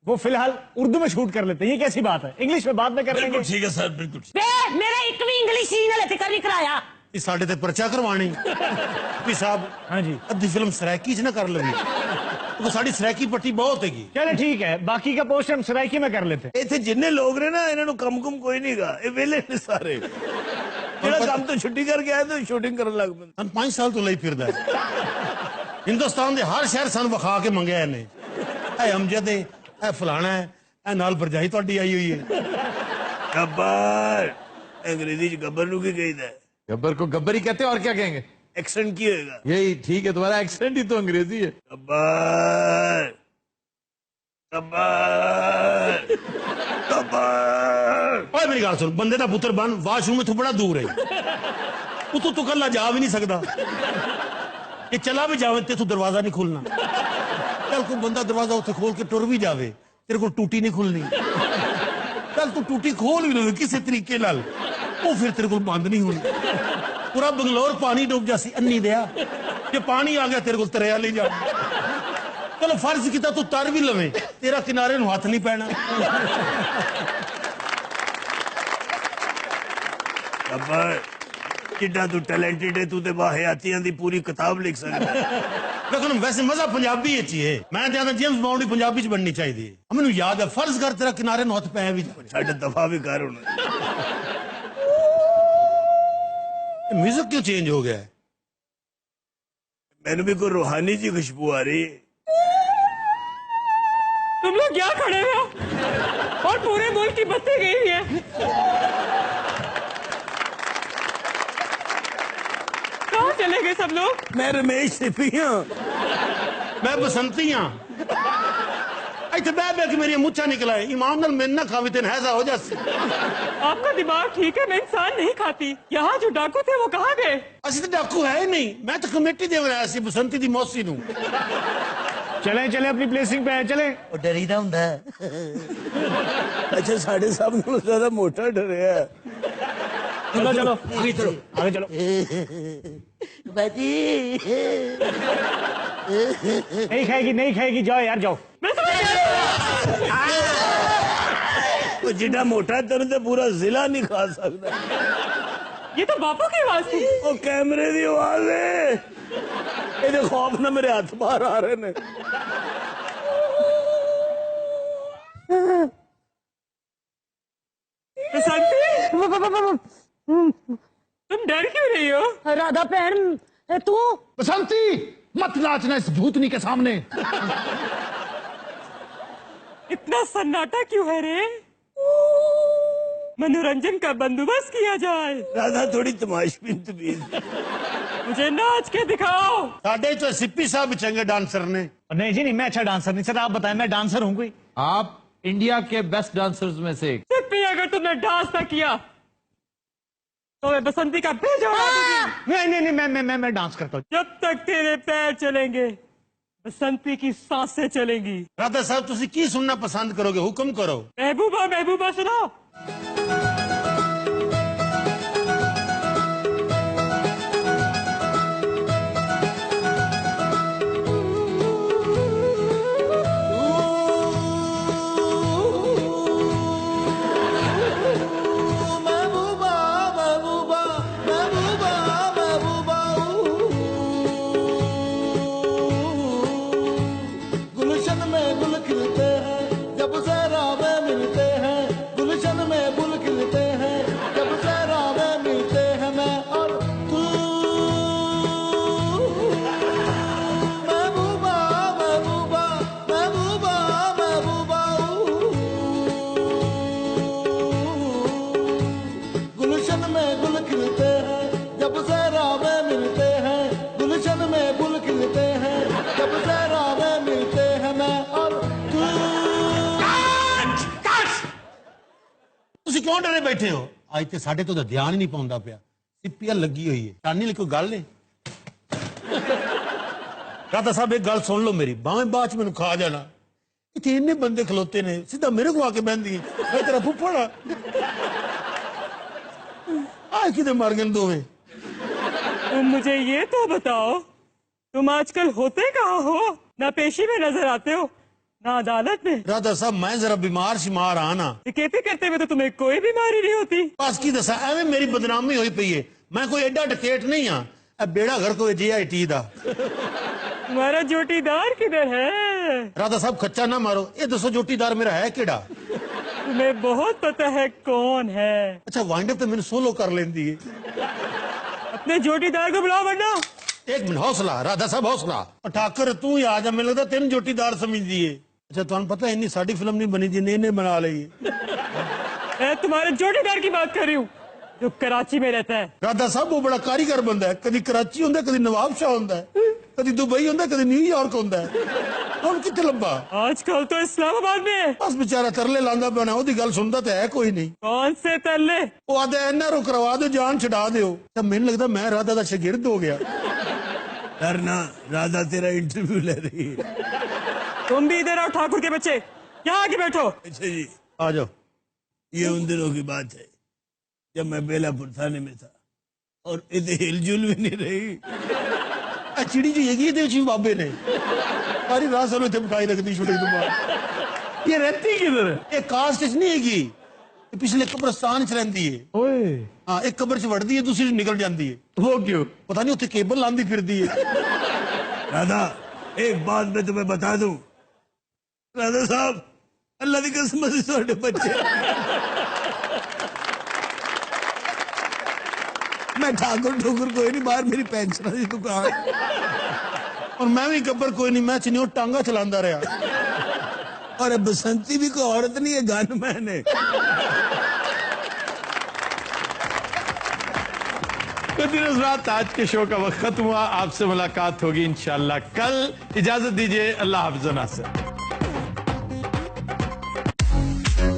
वो फिलहाल उर्दू में शूट कर लेते हैं. ये कैसी बात है? इंग्लिश में बाद में कर लेंगे. ठीक है सर, बिल्कुल. ਵੇ ਮੇਰਾ ਇੱਕ ਵੀ ਇੰਗਲਿਸ਼ ਸੀਨ ਹਲੇ ਤੱਕ ਨਹੀਂ ਕਰਾਇਆ. ये साढ़े ते परचा करवानी भी साहब. हाँ जी, अद्धी फिल्म सरायकी च ना कर लगी तो साड़ी सरायकी पट्टी बहुत हैगी. चलो ठीक है, बाकी का पोस्ट हम सराइकी में कर लेते हैं. ਇੱਥੇ ਜਿੰਨੇ ਲੋਕ ਨੇ ਨਾ ਇਹਨਾਂ ਨੂੰ ਕੰਮ ਕੋਈ ਨਹੀਂਗਾ. ਇਹ ਵਿਹਲੇ ਨੇ ਸਾਰੇ. ਜਿਹੜਾ ਕੰਮ ਤੋਂ ਛੁੱਟੀ ਕਰਕੇ ਆਇਆ ਤਾਂ ਸ਼ੂਟਿੰਗ ਕਰਨ ਲੱਗ ਪੈਂਦੇ. हम 5 साल तो ਲਈ ਫਿਰਦਾ ਹੈ. हिंदुस्तान ਦੇ ਹਰ ਸ਼ਹਿਰ ਸਾਨੂੰ ਵਿਖਾ ਕੇ ਮੰਗਿਆ ਇਹਨੇ. ਇਹ ਅਮਜਦ ਹੈ, ਇਹ ਫਲਾਣਾ ਹੈ, ਇਹ ਨਾਲ ਭਰਜਾਈ ਤੁਹਾਡੀ ਆਈ ਹੋਈ ਹੈ. गब्बर, अंग्रेजी च गब्बर ਨੂੰ ਕੀ ਕਹੀਦਾ? गब्बर को गब्बर ही कहते हैं, और क्या कहेंगे? एक्सेंट की होएगा? यही ठीक है, तुम्हारा एक्सेंट ही तो अंग्रेजी है. गब्बर, गब्बर, गब्बर. ओए मेरी गल सुन, बंदे दा पुत्र बन, वाशरूम इथों बड़ा दूर है. तू कल्ला जा भी नहीं सकदा. ये चला भी जावे ते तू दरवाजा नहीं खुलना. चल कोई बंदा दरवाजा उत्थे खोल के टुर भी जावे, तेरे को टूटी नहीं खुलनी. चल तू टूटी खोल भी लवे किसी तरीके नाल, वो फिर तेरे को बंद नहीं होनी. पूरा बंगलोर पानी डूब जासी अन्नी दिया. जे पानी आ गया तेरे को तरया ले जा. चलो फर्ज किता तू तर भी लवे, तेरा किनारे नूं हथ नहीं पैना. गब्बर, जिड्डा तू टैलेंटेड है, तू ते वाहियातियां दी पूरी किताब लिख सकदा है. लेकिन वैसे मजा पंजाबी च ही है. मैं ज्यादा जेम्स बॉन्ड ही पंजाबी च बननी चाहिए. मैनू याद है, फर्ज कर तेरा किनारे नूं हथ पै भी जावे. साडे दफा भी कर हुण. म्यूजिक क्यों चेंज हो गया है? मैंने भी कोई रूहानी जी खुशबू आ रही है. तुम लोग क्या खड़े हो और पूरे मुल्क की बत्ती गई हुई है. कहाँ चले गए सब लोग? मैं रमेश सिप्पी हूं. मैं बसंती हाँ. ਇੱਥੇ ਬਹਿ ਬਹਿ ਕੇ ਮੇਰੀਆਂ ਮੁੱਛਾਂ ਨਿਕਲ ਆਏ ਇਮਾਮ ਨਾਲ ਮੈਨੂੰ ਨਾ ਖਾਵੇ ਤੇ हैजा हो जासी आपका दिमाग ठीक है मैं इंसान नहीं खाती यहाँ जो डाकू थे वो कहाँ गए ਅਸੀਂ ਤਾਂ ਡਾਕੂ ਹੈ ਹੀ ਨਹੀਂ ਮੈਂ ਤਾਂ ਕਮੇਟੀ ਦੇਣ ਆਇਆ ਸੀ ਬਸੰਤੀ ਦੀ ਮੌਸੀ ਨੂੰ चले चले अपनी प्लेसिंग पे चले ਉਹ ਡਰੀਦਾ ਹੁੰਦਾ ਅੱਛਾ ਸਾਡੇ ਸਭ ਨਾਲੋਂ ਜ਼ਿਆਦਾ ਮੋਟਾ ਡਰਿਆ ਹੈ। चलो चलो आगे चलो आगे चलो ਬਾਜੀ नहीं खाएगी जाओ यार जाओ ਉਹ ਜਿੱਡਾ ਮੋਟਾ ਤੈਨੂੰ ਤੇ ਪੂਰਾ ਜ਼ਿਲ੍ਹਾ ਨਹੀਂ ਖਾ ਸਕਦਾ। ये तो बापू की आवाज थी ਉਹ ਕੈਮਰੇ ਦੀ ਆਵਾਜ਼ ਹੈ ਇਹਦੇ ਖੌਫ ਨਾਲ ਮੇਰੇ ਹੱਥ ਬਾਹਰ ਆ ਰਹੇ ਨੇ। तुम डर क्यों रही हो राधा भैन तू बसंती मत नाचना इस भूतनी के सामने। इतना सन्नाटा क्यों है रे मनोरंजन का बंदोबस्त किया जाए ਰਾਧਾ ਥੋੜੀ ਤਮਾਸ਼ਬੀਨ ਤਮੀਜ਼ मुझे नाच के दिखाओ ਸਾਡੇ ਚੋਂ ਸਿੱਪੀ ਸਾਹਿਬ ਚੰਗੇ ਡਾਂਸਰ ਨੇ नहीं जी नहीं मैं अच्छा डांसर नहीं सर आप बताएं मैं डांसर हूँ कोई आप इंडिया के बेस्ट डांसर्स में से एक। सिर्फ अगर तुमने डांस ना किया तो मैं बसंती का भेज उड़ा दूंगी नहीं मैं डांस करता हूँ जब तक तेरे पैर चलेंगे बसंती की सांसें चलेंगी ਰਾਧਾ ਸਾਹਿਬ ਤੁਸੀਂ ਕੀ ਸੁਣਨਾ ਪਸੰਦ ਕਰੋਗੇ ਹੁਕਮ ਕਰੋ महबूबा महबूबा सुनो महबूबा महबूबा महबूबा महबूबा गुलशन में गुल खिलते हैं जब जरा में मिलते हैं गुलशन में गुल खिलते हैं जब जरा में मिलते हैं मैं और तू महबूबा महबूबा महबूबा महबूबा गुलशन में गुल खिलते हैं जब जरा में मिलते हैं गुलशन में गुल खिलते हैं जब जरा में मिलते हैं मैं और तू ਤੁਸੀਂ ਕਿਉਂ ਡਰੇ ਬੈਠੇ ਹੋ ਅੱਜ ਤੇ ਸਾਡੇ ਤੋਂ ਤਾਂ ਧਿਆਨ ਹੀ ਨਹੀਂ ਪਾਉਂਦਾ ਪਿਆ ਸਿੱਪੀਆ ਲੱਗੀ ਹੋਈ ਹੈ ਟਾਨੀ ਲਈ ਕੋਈ ਗੱਲ ਨਹੀਂ ਰਾਧਾ ਸਾਹਿਬ ਇੱਕ ਗੱਲ ਸੁਣ ਲਓ ਮੇਰੀ ਬਾਵੇਂ ਬਾਅਦ ਚ ਮੈਨੂੰ ਖਾ ਜਾਣਾ ਇੱਥੇ ਇੰਨੇ ਬੰਦੇ ਖਲੋਤੇ ਨੇ ਸਿੱਧਾ ਮੇਰੇ ਕੋਲ ਆ ਕੇ ਬਹਿੰਦੀ ਹੈ ਮੈਂ ਤੇਰਾ ਫੁੱਫੜ ਆ ਆਹ ਕਿਤੇ ਮਰ ਗਏ ਦੋਵੇਂ तुम मुझे ये तो बताओ तुम आजकल होते कहाँ हो ना पेशी में नजर आते हो ना अदालत में ਰਾਧਾ ਸਾਹਿਬ ਮੈਂ ਜ਼ਰਾ ਬਿਮਾਰ ਸ਼ਿਮਾਰ ਆ ਨਾ कहते करते में तो तुम्हें कोई बीमारी नहीं होती ਬਸ ਕੀ ਦੱਸਾਂ ਐਵੇਂ ਮੇਰੀ ਬਦਨਾਮੀ ਹੋਈ ਪਈ ਹੈ ਮੈਂ ਕੋਈ ਐਡਾ ਡਕੇਟ ਨਹੀਂ ਆ ਇਹ ਬੇੜਾ ਘਰ ਕੋਈ JIT ਦਾ तुम्हारा जोटीदार किधर है ਰਾਧਾ ਸਾਹਿਬ ਖੱਚਾ ਨਾ ਮਾਰੋ ਇਹ ਦੱਸੋ ਜੋਟੀਦਾਰ ਮੇਰਾ ਹੈ ਕਿਹੜਾ तुम्हें बहुत पता है कौन है ਅੱਛਾ ਵਾਈਂਡ ਅਪ ਤੇ ਮੈਨੂੰ ਸੋਲੋ ਕਰ ਲੈਂਦੀ ਹੈ अपने जोटीदार को बुलाओ वरना ਇੱਕ ਮਿੰਟ ਹੌਸਲਾ ਰਾਧਾ ਸਾਹਿਬ ਹੌਸਲਾ ਠਾਕਰ ਤੂੰ ਹੀ ਆ ਜਾ ਮੈਨੂੰ ਲੱਗਦਾ ਤੈਨੂੰ ਜੋਟੀਦਾਰ ਸਮਝਦੀ ਏ ਅੱਛਾ ਤੁਹਾਨੂੰ ਪਤਾ ਇੰਨੀ ਸਾਡੀ ਫਿਲਮ ਨਹੀਂ ਬਣੀ ਜਿੰਨੇ ਇਹਨੇ ਬਣਾ ਲਈ ਹੈ मैं तुम्हारे जोटीदार की बात कर रही हूँ जो कराची में रहता है ਰਾਧਾ ਸਾਹਿਬ ਉਹ ਬੜਾ ਕਾਰੀਗਰ ਬੰਦਾ ਹੈ ਕਦੀ ਕਰਾਚੀ ਹੁੰਦਾ ਕਦੀ ਨਵਾਬ ਸ਼ਾਹ ਹੁੰਦਾ ਹੈ ਕਦੀ ਦੁਬਈ ਹੁੰਦਾ ਕਦੀ ਨਿਊਯਾਰਕ ਹੁੰਦਾ ਹੈ ਹੁਣ ਕਿੱਥੇ ਲੱਭਾ आजकल तो इस्लामाबाद में है ਬਸ ਵਿਚਾਰਾ ਤਰਲੇ ਲਾਂਦਾ ਪਿਆ ਉਹਦੀ ਗੱਲ ਸੁਣਦਾ ਤਾਂ ਹੈ ਕੋਈ ਨਹੀਂ कौन से तरले ਉਹ ਆਦਾ ਇਹਨਾਂ ਨੂੰ ਕਰਵਾ ਦਿਓ ਜਾਨ ਛਡਾ ਦਿਓ ਤਾਂ ਮੈਨੂੰ ਲੱਗਦਾ ਮੈਂ ਰਾਧਾ ਦਾ ਸ਼ਾਗਿਰਦ ਹੋ ਗਿਆ डरना राधा तेरा इंटरव्यू ले रही है। तुम भी इधर आओ ठाकुर के बच्चे यहाँ आके बैठो अच्छा जी ਆ ਜਾਓ ये उन दिनों की बात है जब मैं बेलापुर थाने में था और इतनी हिलजुल भी नहीं रही ਆ ਚਿੜੀ ਜੀ ਹੈਗੀ ਇਹਦੇ ਵਿੱਚ ਵੀ ਬਾਬੇ ਨੇ ਸਾਰੀ ਰਾਤ ਸਾਨੂੰ ਇੱਥੇ ਬਿਠਾਈ ਰੱਖਦੀ ਸ਼ੂਟਿੰਗ ਤੋਂ ਬਾਅਦ ये रहती किधर है ਇਹ ਕਾਸਟ ਚ ਨਹੀਂ ਹੈਗੀ ਇਹ ਪਿਛਲੇ ਕਬਰਸਤਾਨ ਚ ਰਹਿੰਦੀ ਹੈ ओए ਹਾਂ ਇੱਕ ਕਬਰ ਚ ਵੜਦੀ ਹੈ ਦੂਸਰੀ ਚ ਨਿਕਲ ਜਾਂਦੀ ਹੈ वो क्यों ਪਤਾ ਨਹੀਂ ਉੱਥੇ ਕੇਬਲ ਲਾਂਦੀ ਫਿਰਦੀ ਹੈ राधा एक बात मैं तुम्हें बता दूं राधा साहब अल्लाह की कसम से छोटे बच्चे मैं ठाकुर ठुकुर कोई नहीं बाहर मेरी पेंशन की दुकान और मैं भी गब्बर कोई नहीं मैं चनियो टांगा चलांदा रहा और अब बसंती भी कोई औरत नहीं है गनमैन है तो दिन रात आज के शो का वक्त खत्म हुआ आपसे मुलाकात होगी इंशाल्लाह कल इजाजत दीजिए अल्लाह हाफ़िज़ नासिर।